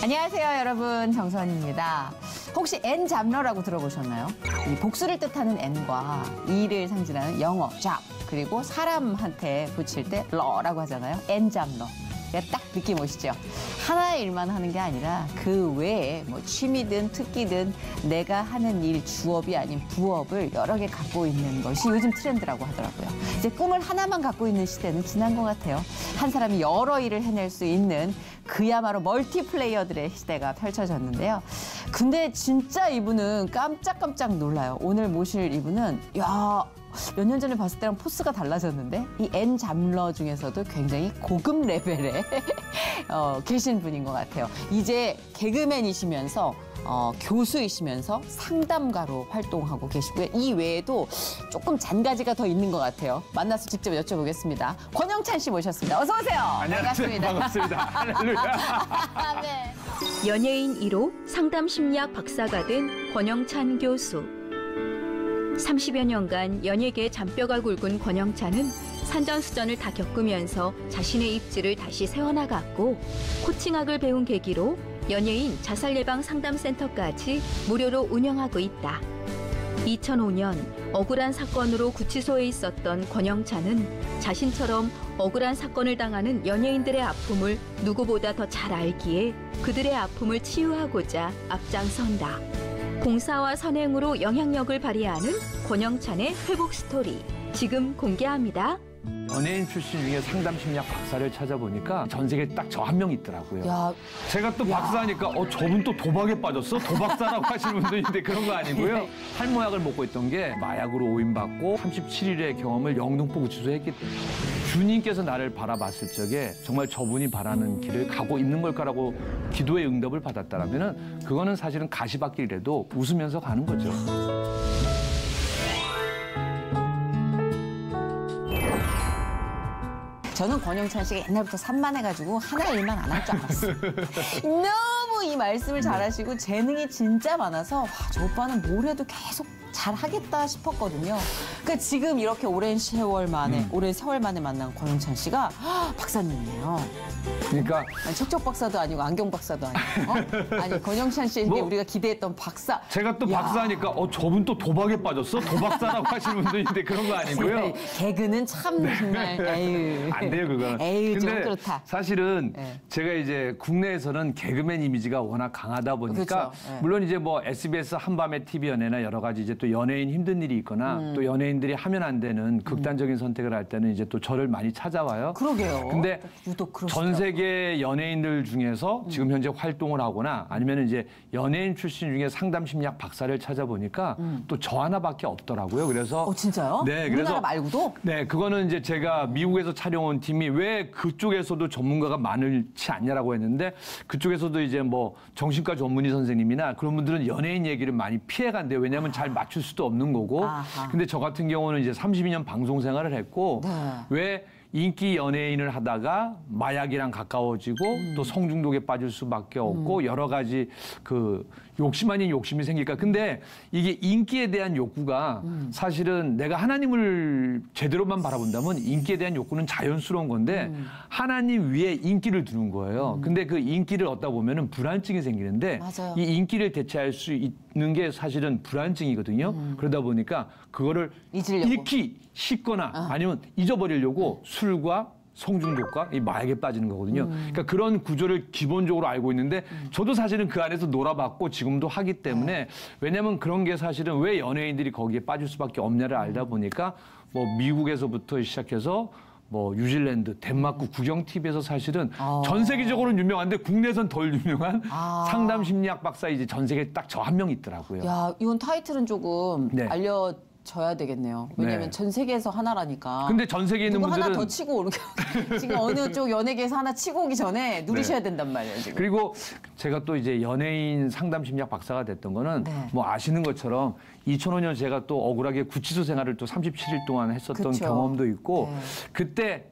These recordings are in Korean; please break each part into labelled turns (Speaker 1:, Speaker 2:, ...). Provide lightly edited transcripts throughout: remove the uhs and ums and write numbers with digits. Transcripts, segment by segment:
Speaker 1: 안녕하세요, 여러분. 정선입니다. 혹시 N잡러라고 들어보셨나요? 이 복수를 뜻하는 N과 이를 상징하는 영어, 잡, 그리고 사람한테 붙일 때 러라고 하잖아요. N잡러. 딱 느낌 오시죠? 하나의 일만 하는 게 아니라 그 외에 뭐 취미든 특기든 내가 하는 일, 주업이 아닌 부업을 여러 개 갖고 있는 것이 요즘 트렌드라고 하더라고요. 이제 꿈을 하나만 갖고 있는 시대는 지난 것 같아요. 한 사람이 여러 일을 해낼 수 있는 그야말로 멀티플레이어들의 시대가 펼쳐졌는데요. 근데 진짜 이분은 깜짝깜짝 놀라요. 오늘 모실 이분은 몇 년 전에 봤을 때랑 포스가 달라졌는데 이 N잡러 중에서도 굉장히 고급 레벨에 계신 분인 것 같아요. 이제 개그맨이시면서 교수이시면서 상담가로 활동하고 계시고요. 이 외에도 조금 잔가지가 더 있는 것 같아요. 만나서 직접 여쭤보겠습니다. 권영찬 씨 모셨습니다. 어서 오세요.
Speaker 2: 안녕하세요. 반갑습니다. 할렐루야.
Speaker 1: 네.
Speaker 3: 연예인 1호 상담심리학 박사가 된 권영찬 교수. 30여 년간 연예계의 잔뼈가 굵은 권영찬은 산전수전을 다 겪으면서 자신의 입지를 다시 세워나갔고 코칭학을 배운 계기로 연예인 자살예방 상담센터까지 무료로 운영하고 있다. 2005년 억울한 사건으로 구치소에 있었던 권영찬은 자신처럼 억울한 사건을 당하는 연예인들의 아픔을 누구보다 더 잘 알기에 그들의 아픔을 치유하고자 앞장선다. 봉사와 선행으로 영향력을 발휘하는 권영찬의 회복 스토리 지금 공개합니다.
Speaker 2: 연예인 출신 중에 상담심리학 박사를 찾아보니까 전 세계에 딱 저 한 명 있더라고요.
Speaker 1: 야,
Speaker 2: 제가 또 박사니까 저분 또 도박에 빠졌어? 도박사라고 하시는 분도 있는데 그런 거 아니고요. 탈모약을 먹고 있던 게 마약으로 오인받고 37일의 경험을 영등포 구치소에 했기 때문에 주님께서 나를 바라봤을 적에 정말 저분이 바라는 길을 가고 있는 걸까라고 기도의 응답을 받았다라면은 그거는 사실은 가시밭길이라도 웃으면서 가는 거죠.
Speaker 1: 저는 권영찬 씨가 옛날부터 산만해가지고 하나 일만 안 할 줄 알았어요. 너무 이 말씀을 잘하시고 재능이 진짜 많아서 저 오빠는 뭘 해도 계속 잘하겠다 싶었거든요. 그러니까 지금 이렇게 오랜 세월 만에 만난 권영찬 씨가 박사님이에요.
Speaker 2: 그러니까
Speaker 1: 아니, 척척 박사도 아니고 안경 박사도 아니고 아니 권영찬 씨에게 우리가 기대했던 박사.
Speaker 2: 제가 또 박사니까 저분 또 도박에 빠졌어? 도박사라고 하시는 분도 있는데 그런 거 아니고요.
Speaker 1: 개그는 참 정말 에휴.
Speaker 2: 안 돼요 그거는.
Speaker 1: 에휴 좀
Speaker 2: 근데
Speaker 1: 그렇다.
Speaker 2: 사실은 제가 이제 국내에서는 개그맨 이미지가 워낙 강하다 보니까
Speaker 1: 그렇죠.
Speaker 2: 물론 이제 뭐 SBS 한밤의 TV 연예나 여러 가지 이제 또 연예인 힘든 일이 있거나 또 연예인들이 하면 안 되는 극단적인 선택을 할 때는 이제 또 저를 많이 찾아와요.
Speaker 1: 그러게요.
Speaker 2: 근데
Speaker 1: 유독
Speaker 2: 전 세계 연예인들 중에서 지금 현재 활동을 하거나 아니면 이제 연예인 출신 중에 상담심리학 박사를 찾아보니까 또 저 하나밖에 없더라고요. 그래서
Speaker 1: 진짜요?
Speaker 2: 네,
Speaker 1: 우리나라
Speaker 2: 그래서
Speaker 1: 말고도?
Speaker 2: 네, 그거는 이제 제가 미국에서 촬영온 팀이 왜 그쪽에서도 전문가가 많지 않냐라고 했는데 그쪽에서도 이제 뭐 정신과 전문의 선생님이나 그런 분들은 연예인 얘기를 많이 피해간대요. 왜냐하면 잘 맞출 수도 없는 거고. 근데 저 같은 경우는 이제 32년 방송 생활을 했고 왜 인기 연예인을 하다가 마약이랑 가까워지고 또 성중독에 빠질 수밖에 없고 여러 가지 그 욕심 아닌 욕심이 생길까. 근데 이게 인기에 대한 욕구가 사실은 내가 하나님을 제대로만 바라본다면 인기에 대한 욕구는 자연스러운 건데 하나님 위에 인기를 두는 거예요. 근데 그 인기를 얻다 보면은 불안증이 생기는데
Speaker 1: 맞아요.
Speaker 2: 이 인기를 대체할 수 있는 게 사실은 불안증이거든요. 그러다 보니까 그거를
Speaker 1: 잊으려고.
Speaker 2: 잃기 쉽거나 아니면 잊어버리려고 술과 성중독과 이 마약에 빠지는 거거든요. 그러니까 그런 구조를 기본적으로 알고 있는데 저도 사실은 그 안에서 놀아봤고 지금도 하기 때문에 왜냐하면 그런 게 사실은 왜 연예인들이 거기에 빠질 수밖에 없냐를 알다 보니까 뭐 미국에서부터 시작해서 뭐 뉴질랜드, 덴마크 구경 TV에서 사실은 전 세계적으로는 유명한데 국내에선 덜 유명한 상담 심리학 박사 이제 전 세계에 딱 저 한 명 있더라고요.
Speaker 1: 야, 이건 타이틀은 조금
Speaker 2: 네.
Speaker 1: 알려줘야 되겠네요. 왜냐면
Speaker 2: 네.
Speaker 1: 전 세계에서 하나라니까.
Speaker 2: 근데 전 세계에 있는
Speaker 1: 누구
Speaker 2: 분들은
Speaker 1: 하나 더 치고 오는 게 지금 어느 쪽 연예계에서 하나 치고 오기 전에 누리셔야 된단 말이에요, 지금.
Speaker 2: 그리고 제가 또 이제 연예인 상담 심리학 박사가 됐던 거는 뭐 아시는 것처럼 2005년 제가 또 억울하게 구치소 생활을 또 37일 동안 했었던
Speaker 1: 그쵸.
Speaker 2: 경험도 있고 그때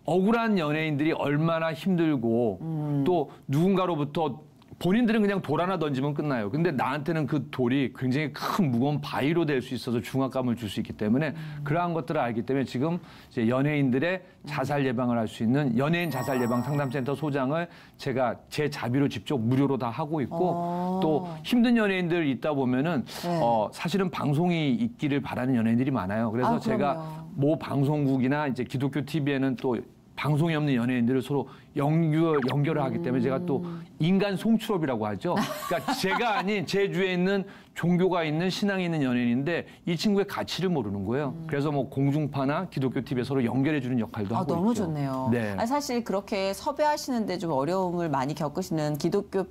Speaker 2: 억울한 연예인들이 얼마나 힘들고 또 누군가로부터 본인들은 그냥 돌 하나 던지면 끝나요. 근데 나한테는 그 돌이 굉장히 큰 무거운 바위로 될 수 있어서 중압감을 줄 수 있기 때문에 그러한 것들을 알기 때문에 지금 이제 연예인들의 자살 예방을 할 수 있는 연예인 자살 예방 상담센터 소장을 제가 제 자비로 직접 무료로 다 하고 있고 또 힘든 연예인들 있다 보면은
Speaker 1: 네.
Speaker 2: 사실은 방송이 있기를 바라는 연예인들이 많아요. 그래서 제가
Speaker 1: 그럼요.
Speaker 2: 모 방송국이나 이제 기독교 TV에는 또 방송이 없는 연예인들을 서로 연결을 하기 때문에 제가 또 인간 송출업이라고 하죠. 그러니까 제가 아닌 제 주위에 있는 종교가 있는 신앙이 있는 연예인인데 이 친구의 가치를 모르는 거예요. 그래서 뭐 공중파나 기독교 TV에 서로 연결해주는 역할도 하고
Speaker 1: 너무
Speaker 2: 있죠.
Speaker 1: 좋네요.
Speaker 2: 네.
Speaker 1: 아니, 사실 그렇게 섭외하시는데 좀 어려움을 많이 겪으시는 기독교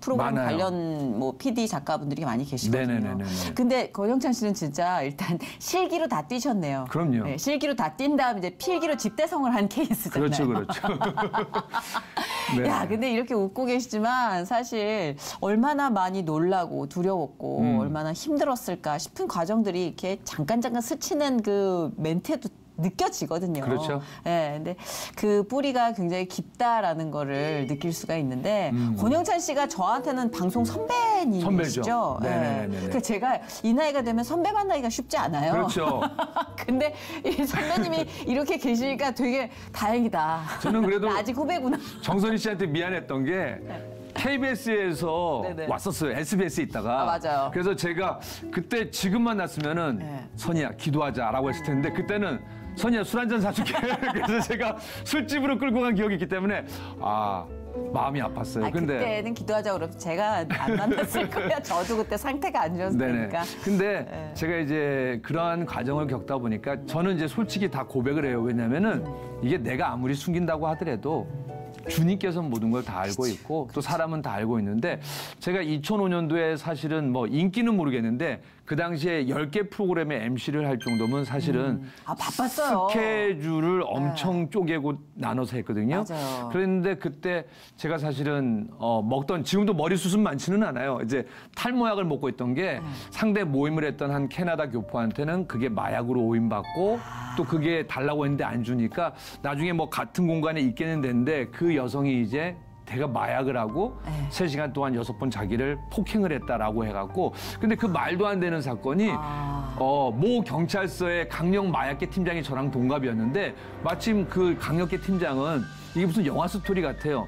Speaker 1: 프로그램
Speaker 2: 많아요.
Speaker 1: 관련 뭐 PD 작가분들이 많이 계시거든요.
Speaker 2: 네네네네.
Speaker 1: 근데 권영찬 씨는 진짜 일단 실기로 다 뛰셨네요.
Speaker 2: 그럼요.
Speaker 1: 네, 실기로 다 뛴 다음 이제 필기로 집대성을 한 케이스잖아요.
Speaker 2: 그렇죠, 그렇죠. 네.
Speaker 1: 야, 근데 이렇게 웃고 계시지만 사실 얼마나 많이 놀라고 두려웠고 얼마나 힘들었을까 싶은 과정들이 이렇게 잠깐 스치는 그 멘트에도 느껴지거든요.
Speaker 2: 그렇죠.
Speaker 1: 예, 근데 그 뿌리가 굉장히 깊다라는 거를 느낄 수가 있는데 권영찬 씨가 저한테는 방송 선배님이시죠.
Speaker 2: 선배죠.
Speaker 1: 예.
Speaker 2: 네네네네.
Speaker 1: 그래서 제가 이 나이가 되면 선배 만나기가 쉽지 않아요.
Speaker 2: 그렇죠.
Speaker 1: 근데 이 선배님이 이렇게 계시니까 되게 다행이다.
Speaker 2: 저는 그래도
Speaker 1: 나 아직 후배구나.
Speaker 2: 정선희 씨한테 미안했던 게 KBS에서
Speaker 1: 네네.
Speaker 2: 왔었어요. SBS에 있다가.
Speaker 1: 아, 맞아요.
Speaker 2: 그래서 제가 그때 지금 만났으면은
Speaker 1: 네.
Speaker 2: 선희야 기도하자라고 했을 텐데 그때는 선희야 술 한잔 사줄게. 그래서 제가 술집으로 끌고 간 기억이 있기 때문에 마음이 아팠어요. 근데
Speaker 1: 그때는 기도하자고 그러면 제가 안 만났을 거예요. 저도 그때 상태가 안 좋았을
Speaker 2: 네네.
Speaker 1: 테니까.
Speaker 2: 근데
Speaker 1: 네.
Speaker 2: 제가 이제 그러한 과정을 겪다 보니까 저는 이제 솔직히 다 고백을 해요. 왜냐면은 이게 내가 아무리 숨긴다고 하더라도 주님께서는 모든 걸 다 알고 있고 또 사람은 다 알고 있는데 제가 2005년도에 사실은 뭐 인기는 모르겠는데 그 당시에 10개 프로그램의 MC를 할 정도면 사실은
Speaker 1: 바빴어요.
Speaker 2: 스케줄을 엄청 쪼개고 나눠서 했거든요.
Speaker 1: 맞아요.
Speaker 2: 그랬는데 그때 제가 사실은 먹던 지금도 머리숱은 많지는 않아요. 이제 탈모약을 먹고 있던 게 상대 모임을 했던 한 캐나다 교포한테는 그게 마약으로 오인받고 또 그게 달라고 했는데 안 주니까 나중에 뭐 같은 공간에 있게는 됐는데 그 여성이 이제 내가 마약을 하고
Speaker 1: 네.
Speaker 2: 3시간 동안 6번 자기를 폭행을 했다라고 해갖고 근데 그 말도 안 되는 사건이 모 경찰서의 강력 마약계 팀장이 저랑 동갑이었는데 마침 그 강력계 팀장은 이게 무슨 영화 스토리 같아요.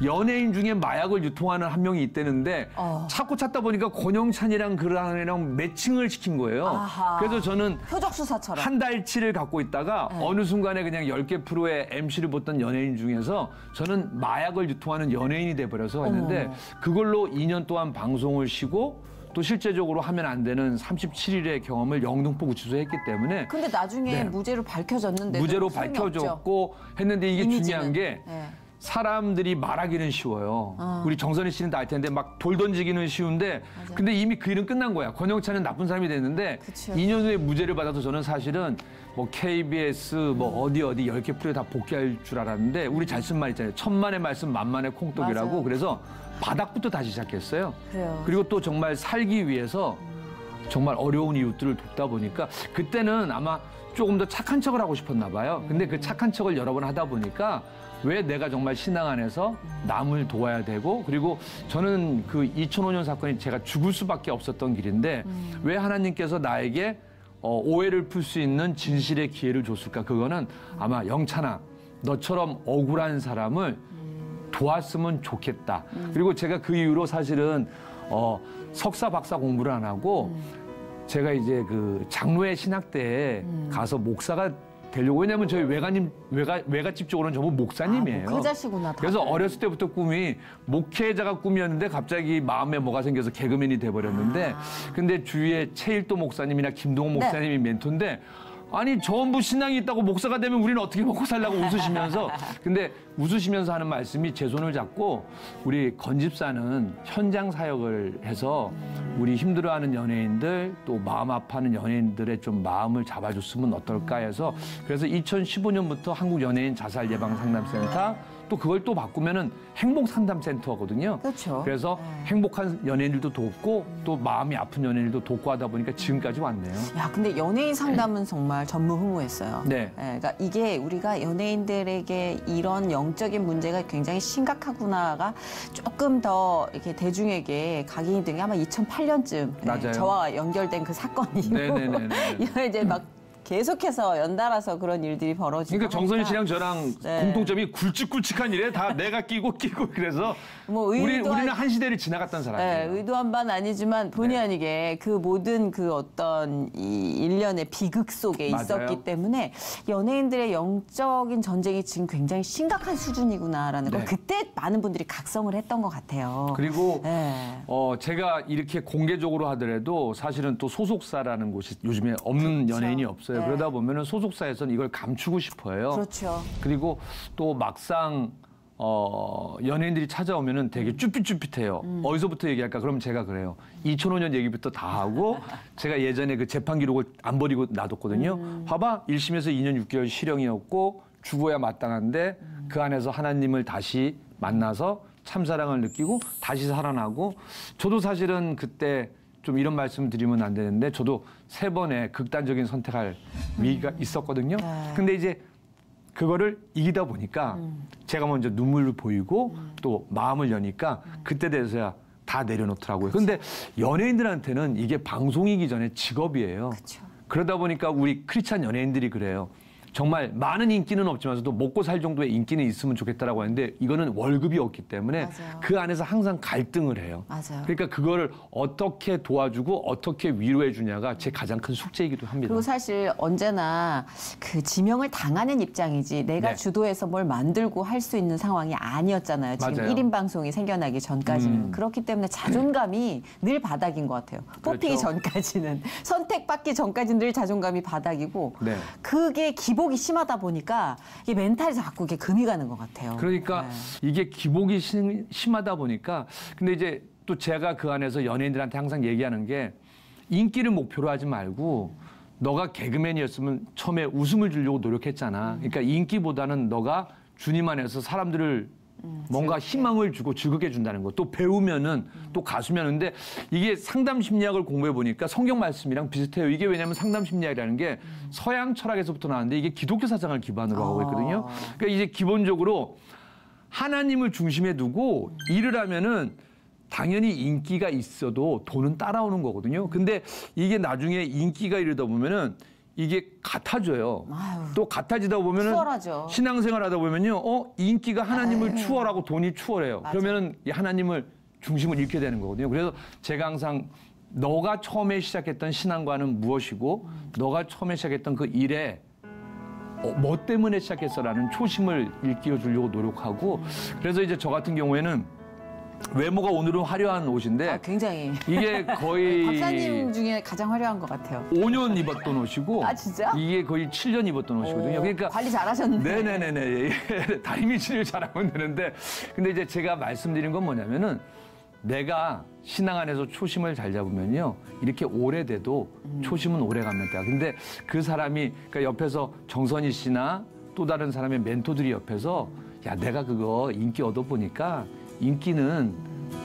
Speaker 2: 연예인 중에 마약을 유통하는 한 명이 있다는데 찾고 찾다 보니까 권영찬이랑 그랑 애랑 매칭을 시킨 거예요.
Speaker 1: 아하.
Speaker 2: 그래서 저는
Speaker 1: 표적 수사처럼.
Speaker 2: 한 달치를 갖고 있다가 어느 순간에 그냥 10개 프로의 MC를 봤던 연예인 중에서 저는 마약을 유통하는 연예인이 돼버려서 했는데 그걸로 2년 동안 방송을 쉬고 또 실제적으로 하면 안 되는 37일의 경험을 영등포 구치소에 했기 때문에
Speaker 1: 근데 나중에
Speaker 2: 네.
Speaker 1: 무죄로 밝혀졌는데
Speaker 2: 무죄로 밝혀졌고 했는데 이게
Speaker 1: 이미지는.
Speaker 2: 중요한 게
Speaker 1: 네.
Speaker 2: 사람들이 말하기는 쉬워요. 우리 정선희 씨는 다 알 텐데 막 돌 던지기는 쉬운데 근데 이미 그 일은 끝난 거야. 권영찬은 나쁜 사람이 됐는데
Speaker 1: 그쵸.
Speaker 2: 2년 후에 무죄를 받아서 저는 사실은 뭐 KBS 뭐 어디 10개 프로에 다 복귀할 줄 알았는데 우리 잘 쓴 말 있잖아요. 천만의 말씀 만만의 콩떡이라고.
Speaker 1: 맞아요.
Speaker 2: 그래서 바닥부터 다시 시작했어요.
Speaker 1: 그래요.
Speaker 2: 그리고 또 정말 살기 위해서 정말 어려운 이웃들을 돕다 보니까 그때는 아마 조금 더 착한 척을 하고 싶었나 봐요. 근데 그 착한 척을 여러 번 하다 보니까 왜 내가 정말 신앙 안에서 남을 도와야 되고 그리고 저는 그 2005년 사건이 제가 죽을 수밖에 없었던 길인데 왜 하나님께서 나에게 오해를 풀 수 있는 진실의 기회를 줬을까? 그거는 아마 영찬아 너처럼 억울한 사람을 도왔으면 좋겠다. 그리고 제가 그 이후로 사실은 석사 박사 공부를 안 하고 제가 이제 그 장로회 신학대에 가서 목사가 되려고 왜냐하면 저희 외갓집 쪽으로는 전부 목사님이에요.
Speaker 1: 목회자시구나. 다들.
Speaker 2: 그래서 어렸을 때부터 꿈이 목회자가 꿈이었는데 갑자기 마음에 뭐가 생겨서 개그맨이 돼버렸는데 근데 주위에 최일도 목사님이나 김동호 목사님이 멘토인데 아니 전부 신앙이 있다고 목사가 되면 우리는 어떻게 먹고 살라고 웃으시면서 근데 웃으시면서 하는 말씀이 제 손을 잡고 우리 건 집사는 현장 사역을 해서 우리 힘들어하는 연예인들 또 마음 아파하는 연예인들의 좀 마음을 잡아줬으면 어떨까 해서 그래서 2015년부터 한국 연예인 자살 예방 상담센터 또 그걸 또 바꾸면은 행복 상담센터거든요.
Speaker 1: 그렇죠.
Speaker 2: 그래서 행복한 연예인들도 돕고 또 마음이 아픈 연예인들도 돕고 하다 보니까 지금까지 왔네요.
Speaker 1: 야, 근데 연예인 상담은 정말 전무후무했어요.
Speaker 2: 네.
Speaker 1: 그러니까 이게 우리가 연예인들에게 이런 영적인 문제가 굉장히 심각하구나가 조금 더 이렇게 대중에게 각인이 된 게 아마 2008년쯤
Speaker 2: 맞아요.
Speaker 1: 저와 연결된 그 사건이고
Speaker 2: 네네네.
Speaker 1: 이거 이제 막 계속해서 연달아서 그런 일들이 벌어지고
Speaker 2: 그러니까 정선희 씨랑 저랑
Speaker 1: 네.
Speaker 2: 공통점이 굵직굵직한 일에 다 내가 끼고 그래서
Speaker 1: 뭐
Speaker 2: 우리는 한 시대를 지나갔던 사람이에요.
Speaker 1: 네, 의도한 바는 아니지만 본의 아니게 그 모든 그 어떤 이 일련의 비극 속에
Speaker 2: 맞아요.
Speaker 1: 있었기 때문에 연예인들의 영적인 전쟁이 지금 굉장히 심각한 수준이구나라는 걸
Speaker 2: 네.
Speaker 1: 그때 많은 분들이 각성을 했던 것 같아요.
Speaker 2: 그리고
Speaker 1: 네.
Speaker 2: 제가 이렇게 공개적으로 하더라도 사실은 또 소속사라는 곳이 요즘에 없는 연예인이 없어요.
Speaker 1: 네.
Speaker 2: 그러다 보면은 소속사에서는 이걸 감추고 싶어요.
Speaker 1: 그렇죠.
Speaker 2: 그리고 또 막상 연예인들이 찾아오면은 되게 쭈삣쭈삣해요. 어디서부터 얘기할까? 그럼 제가 그래요. 2005년 얘기부터 다 하고 제가 예전에 그 재판 기록을 안 버리고 놔뒀거든요. 봐봐, 1심에서 2년 6개월 실형이었고 죽어야 마땅한데 그 안에서 하나님을 다시 만나서 참사랑을 느끼고 다시 살아나고 저도 사실은 그때 좀 이런 말씀 드리면 안 되는데 저도 3번의 극단적인 선택할 위기가 있었거든요. 근데 이제 그거를 이기다 보니까 제가 먼저 눈물을 보이고 또 마음을 여니까 그때 돼서야 다 내려놓더라고요. 근데 연예인들한테는 이게 방송이기 전에 직업이에요.
Speaker 1: 그쵸.
Speaker 2: 그러다 보니까 우리 크리스찬 연예인들이 그래요. 정말 많은 인기는 없지만서도 먹고 살 정도의 인기는 있으면 좋겠다라고 하는데 이거는 월급이 없기 때문에
Speaker 1: 맞아요.
Speaker 2: 그 안에서 항상 갈등을 해요.
Speaker 1: 맞아요.
Speaker 2: 그러니까 그거를 어떻게 도와주고 어떻게 위로해 주냐가 제 가장 큰 숙제이기도 합니다.
Speaker 1: 그리고 사실 언제나 그 지명을 당하는 입장이지 내가
Speaker 2: 네.
Speaker 1: 주도해서 뭘 만들고 할 수 있는 상황이 아니었잖아요. 지금
Speaker 2: 맞아요.
Speaker 1: 1인 방송이 생겨나기 전까지는. 그렇기 때문에 자존감이 늘 바닥인 것 같아요. 뽑히기
Speaker 2: 그렇죠.
Speaker 1: 전까지는. 선택받기 전까지는 늘 자존감이 바닥이고
Speaker 2: 네.
Speaker 1: 그게 기복이 심하다 보니까 이게 멘탈이 자꾸 이게 금이 가는 것 같아요.
Speaker 2: 그러니까
Speaker 1: 네.
Speaker 2: 이게 기복이 심하다 보니까 근데 이제 또 제가 그 안에서 연예인들한테 항상 얘기하는 게 인기를 목표로 하지 말고 너가 개그맨이었으면 처음에 웃음을 주려고 노력했잖아. 그러니까 인기보다는 너가 주님 안에서 사람들을 뭔가 희망을 주고 즐겁게 해준다는 거. 또 배우면은 또 가수면 근데 이게 상담 심리학을 공부해 보니까 성경 말씀이랑 비슷해요. 이게 왜냐하면 상담 심리학이라는 게 서양 철학에서부터 나왔는데 이게 기독교 사상을 기반으로 하고 있거든요. 그러니까 이제 기본적으로 하나님을 중심에 두고 일을 하면은 당연히 인기가 있어도 돈은 따라오는 거거든요. 근데 이게 나중에 인기가 이르다 보면은 이게 같아져요.
Speaker 1: 아유,
Speaker 2: 또 같아지다 보면은
Speaker 1: 추월하죠.
Speaker 2: 신앙생활 하다 보면요. 인기가 하나님을 추월하고 돈이 추월해요.
Speaker 1: 맞아.
Speaker 2: 그러면은 이 하나님을 중심을 잃게 되는 거거든요. 그래서 제가 항상 너가 처음에 시작했던 신앙과는 무엇이고 너가 처음에 시작했던 그 일에 뭐 때문에 시작했어라는 초심을 일깨워 주려고 노력하고 그래서 이제 저 같은 경우에는 외모가 오늘은 화려한 옷인데
Speaker 1: 굉장히.
Speaker 2: 이게 거의
Speaker 1: 박사님 중에 가장 화려한 것 같아요.
Speaker 2: 5년 입었던 옷이고
Speaker 1: 아, 진짜?
Speaker 2: 이게 거의 7년 입었던 옷이거든요.
Speaker 1: 오,
Speaker 2: 그러니까
Speaker 1: 관리 잘하셨네.
Speaker 2: 네네네네. 다리미질을 잘하면 되는데 근데 이제 제가 말씀드린 건 뭐냐면은 내가 신앙 안에서 초심을 잘 잡으면요 이렇게 오래돼도 초심은 오래갑니다. 근데 그 사람이 그러니까 옆에서 정선희 씨나 또 다른 사람의 멘토들이 옆에서 야 내가 그거 인기 얻어보니까 인기는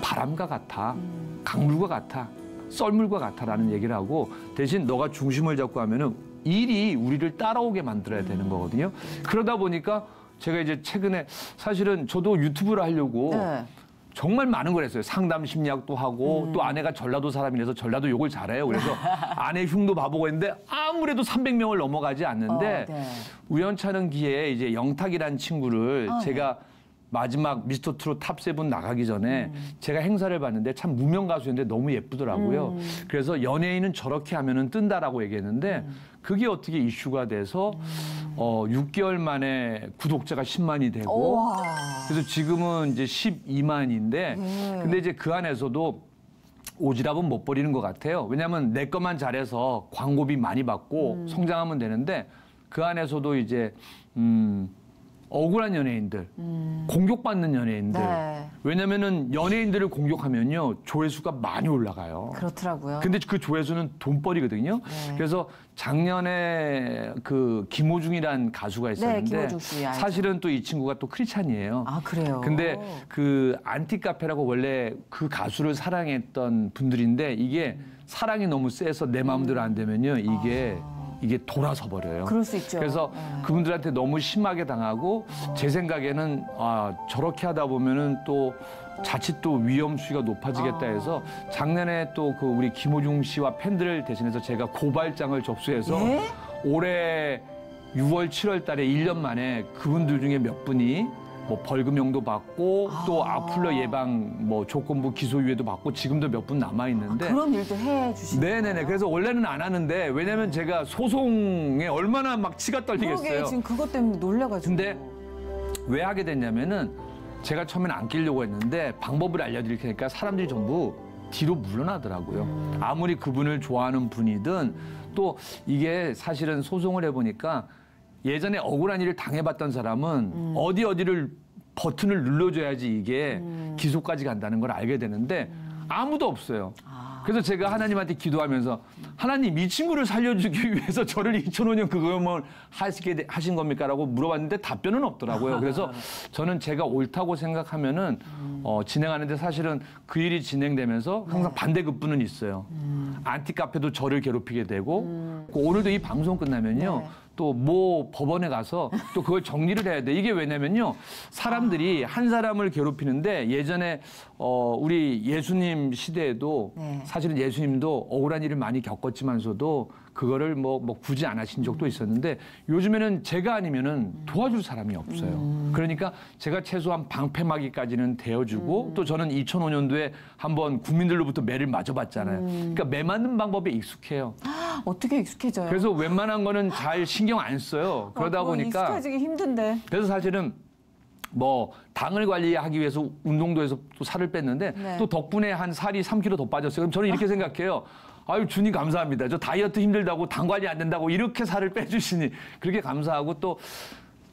Speaker 2: 바람과 같아, 강물과 같아, 썰물과 같아라는 얘기를 하고 대신 너가 중심을 잡고 하면은 일이 우리를 따라오게 만들어야 되는 거거든요. 그러다 보니까 제가 이제 최근에 사실은 저도 유튜브를 하려고
Speaker 1: 네.
Speaker 2: 정말 많은 걸 했어요. 상담 심리학도 하고 또 아내가 전라도 사람이라서 전라도 욕을 잘해요. 그래서 아내 흉도 봐보고 했는데 아무래도 300명을 넘어가지 않는데
Speaker 1: 네.
Speaker 2: 우연찮은 기회에 이제 영탁이라는 친구를
Speaker 1: 네.
Speaker 2: 제가 마지막 미스터 트롯 탑7 나가기 전에 제가 행사를 봤는데 참 무명 가수였는데 너무 예쁘더라고요. 그래서 연예인은 저렇게 하면은 뜬다라고 얘기했는데 그게 어떻게 이슈가 돼서 6개월 만에 구독자가 10만이 되고
Speaker 1: 우와.
Speaker 2: 그래서 지금은 이제 12만인데 근데 이제 그 안에서도 오지랖은 못 버리는 것 같아요. 왜냐하면 내 것만 잘해서 광고비 많이 받고 성장하면 되는데 그 안에서도 이제 억울한 연예인들, 공격받는 연예인들.
Speaker 1: 네.
Speaker 2: 왜냐면은 연예인들을 공격하면요 조회수가 많이 올라가요.
Speaker 1: 그렇더라고요.
Speaker 2: 근데 그 조회수는 돈벌이거든요.
Speaker 1: 네.
Speaker 2: 그래서 작년에 그 김호중이란 가수가 있었는데
Speaker 1: 김호중 씨 알죠.
Speaker 2: 사실은 또 이 친구가 또 크리스찬이에요.
Speaker 1: 아, 그래요?
Speaker 2: 근데 그 안티카페라고 원래 그 가수를 사랑했던 분들인데 이게 사랑이 너무 세서 내 마음대로 안 되면요 이게 돌아서 버려요.
Speaker 1: 그럴 수 있죠.
Speaker 2: 그래서
Speaker 1: 네.
Speaker 2: 그분들한테 너무 심하게 당하고 제 생각에는 저렇게 하다 보면은 또 자칫 또 위험 수위가 높아지겠다 해서 작년에 또 그 우리 김호중 씨와 팬들을 대신해서 제가 고발장을 접수해서
Speaker 1: 예?
Speaker 2: 올해 6월, 7월 달에 1년 만에 그분들 중에 몇 분이 뭐 벌금형도 받고 또 악플러 예방 뭐 조건부 기소유예도 받고 지금도 몇 분 남아 있는데
Speaker 1: 그런 일도 해 주시는
Speaker 2: 네네네. 그래서 원래는 안 하는데 왜냐면 제가 소송에 얼마나 막 치가 떨리겠어요.
Speaker 1: 그러게 지금 그것 때문에 놀래가지고.
Speaker 2: 근데 왜 하게 됐냐면은 제가 처음엔 안 끼려고 했는데 방법을 알려드릴 테니까 사람들이 전부 뒤로 물러나더라고요. 아무리 그분을 좋아하는 분이든 또 이게 사실은 소송을 해보니까 예전에 억울한 일을 당해봤던 사람은 어디를 버튼을 눌러줘야지 이게 기소까지 간다는 걸 알게 되는데 아무도 없어요. 그래서 제가 하나님한테 기도하면서 하나님 이 친구를 살려주기 위해서 저를 2005년 그거만 하신 겁니까? 라고 물어봤는데 답변은 없더라고요. 그래서 저는 제가 옳다고 생각하면은 진행하는데 사실은 그 일이 진행되면서 항상 반대급부는 있어요. 안티카페도 저를 괴롭히게 되고 오늘도 이 방송 끝나면요. 또 뭐 법원에 가서 또 그걸 정리를 해야 돼. 이게 왜냐면요. 사람들이 한 사람을 괴롭히는데 예전에 우리 예수님 시대에도
Speaker 1: 네.
Speaker 2: 사실은 예수님도 억울한 일을 많이 겪었지만서도 그거를 뭐 굳이 안 하신 적도 있었는데 요즘에는 제가 아니면은 도와줄 사람이 없어요. 그러니까 제가 최소한 방패막이까지는 대어주고 또 저는 2005년도에 한번 국민들로부터 매를 맞아봤잖아요. 그러니까 매 맞는 방법에 익숙해요.
Speaker 1: 어떻게 익숙해져요?
Speaker 2: 그래서 웬만한 거는 잘 신경 안 써요. 그러다
Speaker 1: 그건
Speaker 2: 보니까
Speaker 1: 익숙해지기 힘든데.
Speaker 2: 그래서 사실은 뭐 당을 관리하기 위해서 운동도 해서 또 살을 뺐는데
Speaker 1: 네.
Speaker 2: 또 덕분에 한 살이 3kg 더 빠졌어요. 그럼 저는 이렇게 생각해요. 아유 주님 감사합니다. 저 다이어트 힘들다고 당 관리 안 된다고 이렇게 살을 빼주시니 그렇게 감사하고 또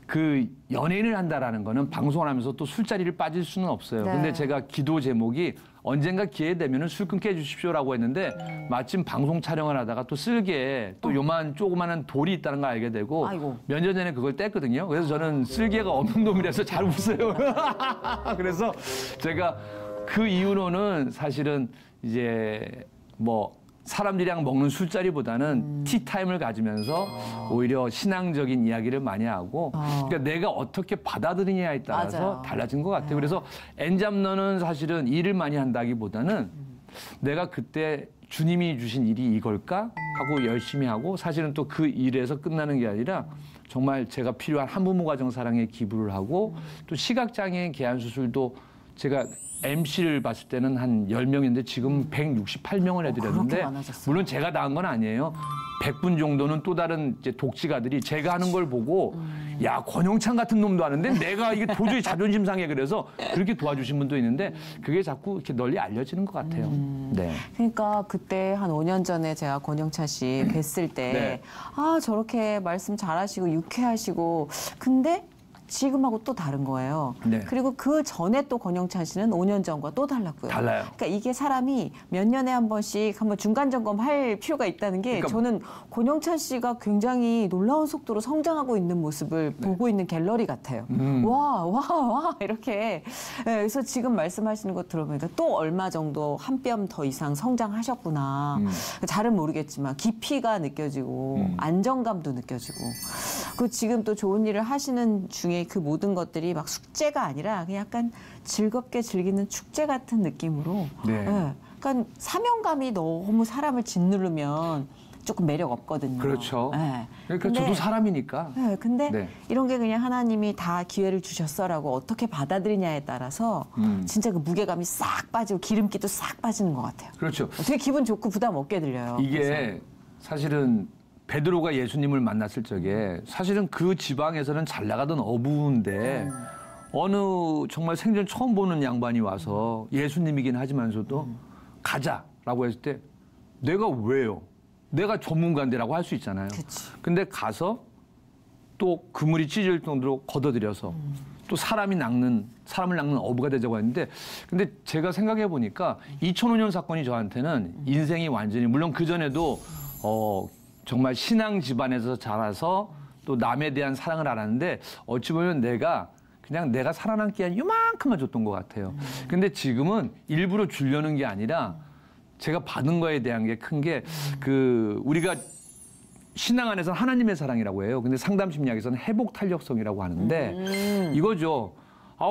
Speaker 2: 그 연예인을 한다라는 거는 방송을 하면서 또 술자리를 빠질 수는 없어요.
Speaker 1: 네.
Speaker 2: 근데 제가 기도 제목이 언젠가 기회 되면은 술 끊게 해주십시오라고 했는데 마침 방송 촬영을 하다가 또 쓸개에 또 요만 조그마한 돌이 있다는 걸 알게 되고
Speaker 1: 아이고.
Speaker 2: 몇 년 전에 그걸 뗐거든요. 그래서 저는 쓸개가 없는 놈이라서 잘 웃어요. 그래서 제가 그 이후로는 사실은 이제 뭐 사람들이랑 먹는 술자리보다는 티타임을 가지면서 오히려 신앙적인 이야기를 많이 하고 그러니까 내가 어떻게 받아들이냐에 따라서
Speaker 1: 맞아요.
Speaker 2: 달라진 것 같아요. 그래서 엔잡너는 사실은 일을 많이 한다기보다는 내가 그때 주님이 주신 일이 이걸까 하고 열심히 하고 사실은 또 그 일에서 끝나는 게 아니라 정말 제가 필요한 한부모 가정 사랑에 기부를 하고 또 시각장애인 개안 수술도 제가 MC를 봤을 때는 한 10명인데 지금 168명을 해드렸는데
Speaker 1: 그렇게 많아졌어요.
Speaker 2: 물론 제가 다 한 건 아니에요. 100분 정도는 또 다른 이제 독지가들이 제가 하는 걸 보고 야 권영찬 같은 놈도 하는데 내가 이게 도저히 자존심 상해 그래서 그렇게 도와주신 분도 있는데 그게 자꾸 이렇게 널리 알려지는 것 같아요. 네.
Speaker 1: 그러니까 그때 한 5년 전에 제가 권영찬 씨 뵀을 때
Speaker 2: 네.
Speaker 1: 아 저렇게 말씀 잘하시고 유쾌하시고 근데 지금하고 또 다른 거예요.
Speaker 2: 네.
Speaker 1: 그리고 그 전에 또 권영찬 씨는 5년 전과 또 달랐고요.
Speaker 2: 달라요.
Speaker 1: 그러니까 이게 사람이 몇 년에 한 번씩 한번 중간 점검할 필요가 있다는 게
Speaker 2: 그러니까
Speaker 1: 저는 권영찬 씨가 굉장히 놀라운 속도로 성장하고 있는 모습을 보고 있는 갤러리 같아요. 와 이렇게. 네, 그래서 지금 말씀하시는 거 들어보니까 또 얼마 정도 한 뼘 더 이상 성장하셨구나. 잘은 모르겠지만 깊이가 느껴지고 안정감도 느껴지고. 그 지금 또 좋은 일을 하시는 중에 그 모든 것들이 막 숙제가 아니라 그냥 약간 즐겁게 즐기는 축제 같은 느낌으로.
Speaker 2: 네.
Speaker 1: 네. 그러니까 사명감이 너무 사람을 짓누르면 조금 매력 없거든요.
Speaker 2: 그렇죠.
Speaker 1: 네.
Speaker 2: 그러니까
Speaker 1: 근데-
Speaker 2: 저도 사람이니까.
Speaker 1: 네, 근데
Speaker 2: 네.
Speaker 1: 이런 게 그냥 하나님이 다 기회를 주셨어라고 어떻게 받아들이냐에 따라서 진짜 그 무게감이 싹 빠지고 기름기도 싹 빠지는 것 같아요.
Speaker 2: 그렇죠.
Speaker 1: 되게 기분 좋고 부담 없게 들려요.
Speaker 2: 이게
Speaker 1: 그래서.
Speaker 2: 사실은 베드로가 예수님을 만났을 적에 사실은 그 지방에서는 잘 나가던 어부인데 어느 정말 생전 처음 보는 양반이 와서 예수님이긴 하지만서도 가자라고 했을 때 내가 왜요? 내가 전문가인데라고 할 수 있잖아요.
Speaker 1: 그치.
Speaker 2: 근데 가서 또 그물이 찢어질 정도로 걷어들여서 또 사람을 낚는 어부가 되자고 했는데 근데 제가 생각해 보니까 2005년 사건이 저한테는 인생이 완전히 물론 그전에도 정말 신앙 집안에서 자라서 또 남에 대한 사랑을 알았는데 어찌 보면 내가 살아남기 위한 요만큼만 줬던 것 같아요. 근데 지금은 일부러 주려는 게 아니라 제가 받은 거에 대한 게 큰 게 우리가 신앙 안에서는 하나님의 사랑이라고 해요. 근데 상담 심리학에서는 회복 탄력성이라고 하는데 이거죠.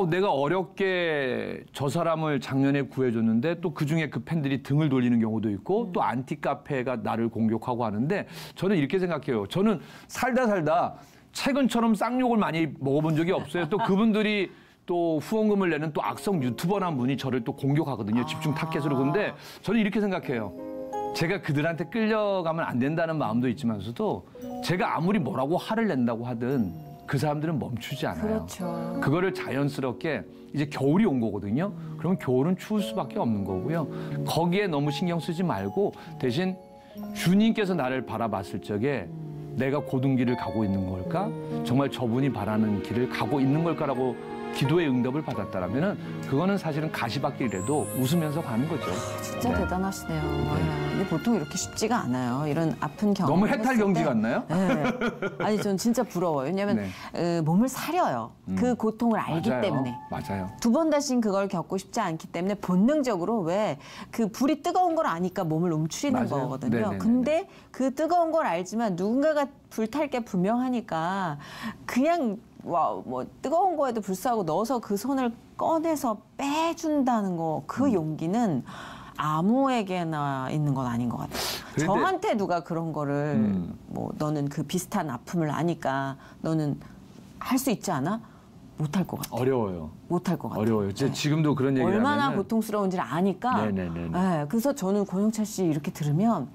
Speaker 2: 내가 어렵게 저 사람을 작년에 구해줬는데 또 그중에 그 팬들이 등을 돌리는 경우도 있고 또 안티카페가 나를 공격하고 하는데 저는 이렇게 생각해요. 저는 살다 최근처럼 쌍욕을 많이 먹어본 적이 없어요. 또 그분들이 또 후원금을 내는 또 악성 유튜버란 분이 저를 또 공격하거든요. 집중 타겟으로. 근데 저는 이렇게 생각해요. 제가 그들한테 끌려가면 안 된다는 마음도 있지만서도 제가 아무리 뭐라고 화를 낸다고 하든 그 사람들은 멈추지 않아요.
Speaker 1: 그렇죠.
Speaker 2: 그거를 자연스럽게 이제 겨울이 온 거거든요. 그러면 겨울은 추울 수밖에 없는 거고요. 거기에 너무 신경 쓰지 말고 대신 주님께서 나를 바라봤을 적에 내가 고든 길을 가고 있는 걸까? 정말 저분이 바라는 길을 가고 있는 걸까라고 기도의 응답을 받았다라면은 그거는 사실은 가시밭길이라도 웃으면서 가는 거죠.
Speaker 1: 진짜
Speaker 2: 네.
Speaker 1: 대단하시네요. 근데 보통 이렇게 쉽지가 않아요. 이런 아픈 경험.
Speaker 2: 너무 해탈 경지 같나요?
Speaker 1: 네. 아니 전 진짜 부러워요. 왜냐하면 몸을 사려요. 그 고통을 알기
Speaker 2: 맞아요.
Speaker 1: 때문에.
Speaker 2: 맞아요.
Speaker 1: 두 번 다신 그걸 겪고 싶지 않기 때문에 본능적으로 왜 그 불이 뜨거운 걸 아니까 몸을 움츠리는
Speaker 2: 맞아요.
Speaker 1: 거거든요.
Speaker 2: 네네네네.
Speaker 1: 근데 그 뜨거운 걸 알지만 누군가가 불탈 게 분명하니까 그냥 뭐 뜨거운 거에도 불쌍하고 넣어서 그 손을 꺼내서 빼준다는 거 그 용기는 아무에게나 있는 건 아닌 것 같아요.
Speaker 2: 그런데-
Speaker 1: 저한테 누가 그런 거를 뭐 너는 그 비슷한 아픔을 아니까 너는 할 수 있지 않아? 못할 것 같아요.
Speaker 2: 어려워요.
Speaker 1: 못할 것 같아요.
Speaker 2: 어려워요. 지금도 그런 얘기를
Speaker 1: 얼마나
Speaker 2: 하면은
Speaker 1: 고통스러운지를 아니까.
Speaker 2: 네네네네.
Speaker 1: 네, 그래서 저는 권영찬 씨 이렇게 들으면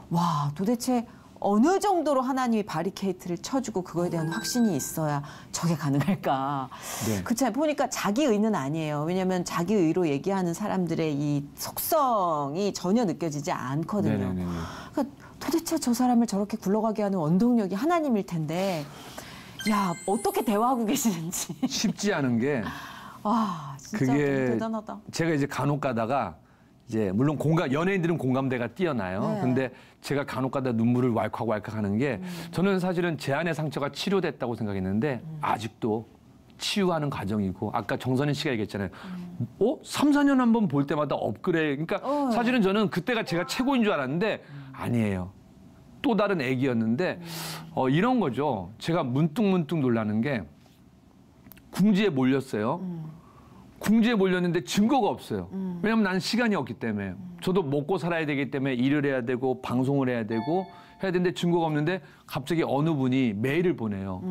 Speaker 1: 와 도대체 어느 정도로 하나님이 바리케이트를 쳐주고 그거에 대한 확신이 있어야 저게 가능할까.
Speaker 2: 네.
Speaker 1: 그렇죠. 보니까 자기 의는 아니에요. 왜냐하면 자기 의로 얘기하는 사람들의 이 속성이 전혀 느껴지지 않거든요.
Speaker 2: 네네네네.
Speaker 1: 그러니까 도대체 저 사람을 저렇게 굴러가게 하는 원동력이 하나님일 텐데 야 어떻게 대화하고 계시는지.
Speaker 2: 쉽지 않은 게
Speaker 1: 와 진짜
Speaker 2: 그게
Speaker 1: 너무 대단하다.
Speaker 2: 제가 이제 간혹 가다가 이제 물론 연예인들은 공감대가 뛰어나요.
Speaker 1: 네.
Speaker 2: 근데 제가 간혹 가다 눈물을 왈칵왈칵 하는 게 저는 사실은 제 안의 상처가 치료됐다고 생각했는데 아직도 치유하는 과정이고 아까 정선희 씨가 얘기했잖아요. 3, 4년 한 번 볼 때마다 업그레이드. 그러니까 사실은 저는 그때가 제가 최고인 줄 알았는데 아니에요. 또 다른 애기였는데 이런 거죠. 제가 문득 놀라는 게 궁지에 몰렸어요. 궁지에 몰렸는데 증거가 없어요. 왜냐하면 나는 시간이 없기 때문에. 저도 먹고 살아야 되기 때문에 일을 해야 되고 방송을 해야 되고 해야 되는데 증거가 없는데 갑자기 어느 분이 메일을 보내요.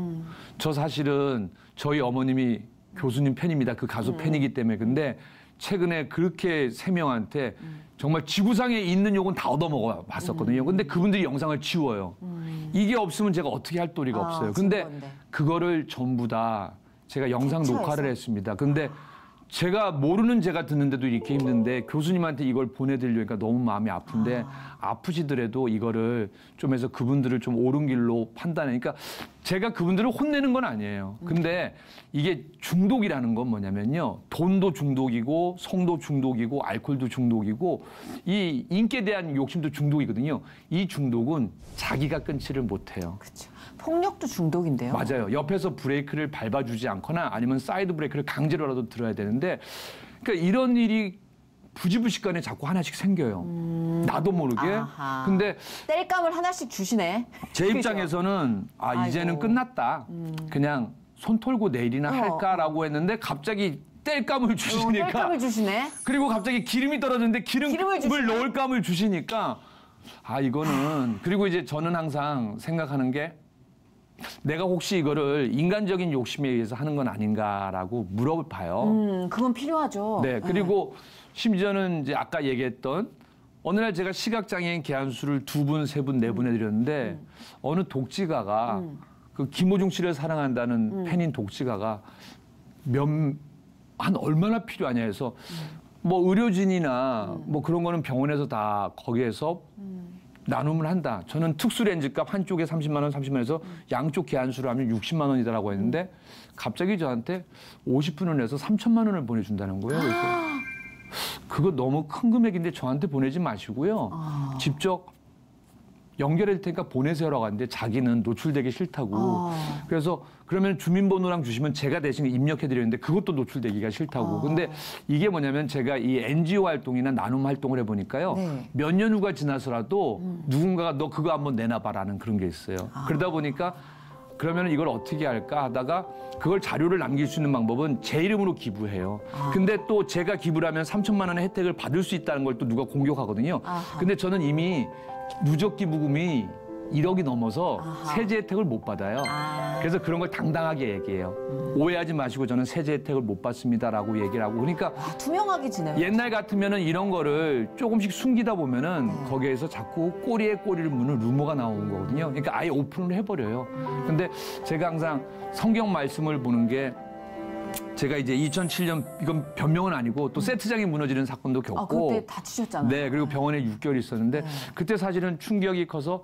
Speaker 2: 저 사실은 저희 어머님이 교수님 팬입니다. 그 가수 팬이기 때문에. 근데 최근에 그렇게 3명한테 정말 지구상에 있는 욕은 다 얻어먹어 봤었거든요. 근데 그분들이 영상을 지워요. 이게 없으면 제가 어떻게 할 도리가 없어요. 근데
Speaker 1: 증거인데.
Speaker 2: 그거를 전부 다 제가 영상
Speaker 1: 캡처해서.
Speaker 2: 녹화를 했습니다. 근데 제가 모르는 제가 듣는데도 이렇게 힘든데 교수님한테 이걸 보내드리려니까 너무 마음이 아픈데 아프시더라도 이거를 좀 해서 그분들을 좀 옳은 길로 판단하니까 제가 그분들을 혼내는 건 아니에요. 근데 이게 중독이라는 건 뭐냐면요. 돈도 중독이고 성도 중독이고 알코올도 중독이고 이 인기에 대한 욕심도 중독이거든요. 이 중독은 자기가 끊지를 못해요.
Speaker 1: 그렇죠. 폭력도 중독인데요.
Speaker 2: 맞아요. 옆에서 브레이크를 밟아주지 않거나 아니면 사이드 브레이크를 강제로라도 들어야 되는데 그러니까 이런 일이 부지불식간에 자꾸 하나씩 생겨요. 나도 모르게.
Speaker 1: 아하.
Speaker 2: 근데
Speaker 1: 뗄감을 하나씩 주시네.
Speaker 2: 제
Speaker 1: 그죠?
Speaker 2: 입장에서는 이제는
Speaker 1: 아이고.
Speaker 2: 끝났다. 그냥 손 털고 내일이나 할까라고 했는데 갑자기 뗄감을 주시니까
Speaker 1: 뗄감을 주시네.
Speaker 2: 그리고 갑자기 기름이 떨어졌는데
Speaker 1: 기름을
Speaker 2: 기름을
Speaker 1: 주시네.
Speaker 2: 넣을 감을 주시니까 이거는 그리고 이제 저는 항상 생각하는 게 내가 혹시 이거를 인간적인 욕심에 의해서 하는 건 아닌가라고 물어봐요.
Speaker 1: 그건 필요하죠.
Speaker 2: 네, 그리고 심지어는 이제 아까 얘기했던 어느 날 제가 시각장애인 개안수를 2분, 3분, 4분 해드렸는데 어느 독지가가 그 김호중 씨를 사랑한다는 팬인 독지가가 한 얼마나 필요하냐 해서 뭐 의료진이나 뭐 그런 거는 병원에서 다 거기에서 나눔을 한다. 저는 특수 렌즈값 한쪽에 30만 원, 30만 원에서 양쪽 계한수로 하면 60만 원이다라고 했는데 갑자기 저한테 50분을 내서 3천만 원을 보내준다는 거예요. 그래서 그거 너무 큰 금액인데 저한테 보내지 마시고요. 직접 연결할 테니까 보내세요라고 하는데 자기는 노출되기 싫다고. 그래서 그러면 주민번호랑 주시면 제가 대신 입력해드렸는데 그것도 노출되기가 싫다고. 근데 이게 뭐냐면 제가 이 NGO 활동이나 나눔 활동을 해보니까요.
Speaker 1: 네.
Speaker 2: 몇 년 후가 지나서라도 누군가가 너 그거 한번 내놔봐라는 그런 게 있어요. 그러다 보니까 그러면 이걸 어떻게 할까 하다가 그걸 자료를 남길 수 있는 방법은 제 이름으로 기부해요. 근데 또 제가 기부를 하면 3천만 원의 혜택을 받을 수 있다는 걸 또 누가 공격하거든요. 근데 저는 이미 누적 기부금이 1억이 넘어서 세제 혜택을 못 받아요. 그래서 그런 걸 당당하게 얘기해요. 오해하지 마시고 저는 세제 혜택을 못 받습니다라고 얘기를 하고. 그러니까
Speaker 1: 투명하게 지내요.
Speaker 2: 옛날 같으면은 이런 거를 조금씩 숨기다 보면은 거기에서 자꾸 꼬리에 꼬리를 무는 루머가 나오는 거거든요. 그러니까 아예 오픈을 해버려요. 근데 제가 항상 성경 말씀을 보는 게 제가 이제 2007년 이건 변명은 아니고 또 세트장이 무너지는 사건도 겪고
Speaker 1: 그때 다치셨잖아요.
Speaker 2: 네, 그리고 병원에 6개월 있었는데 그때 사실은 충격이 커서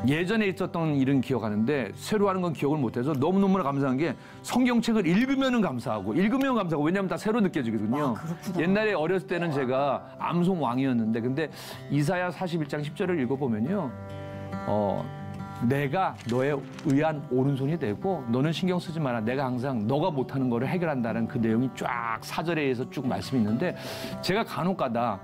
Speaker 2: 예전에 있었던 일은 기억하는데 새로 하는 건 기억을 못해서 너무너무나 감사한 게 성경책을 읽으면은 감사하고 읽으면 감사하고 왜냐하면 다 새로 느껴지거든요.
Speaker 1: 그렇구나.
Speaker 2: 옛날에 어렸을 때는 제가 암송 왕이었는데 근데 이사야 41장 10절을 읽어보면요. 내가 너의 의한 오른손이 되고 너는 신경 쓰지 마라. 내가 항상 너가 못하는 거를 해결한다는 그 내용이 쫙 사절에 의해서 쭉 말씀이 있는데 제가 간혹 가다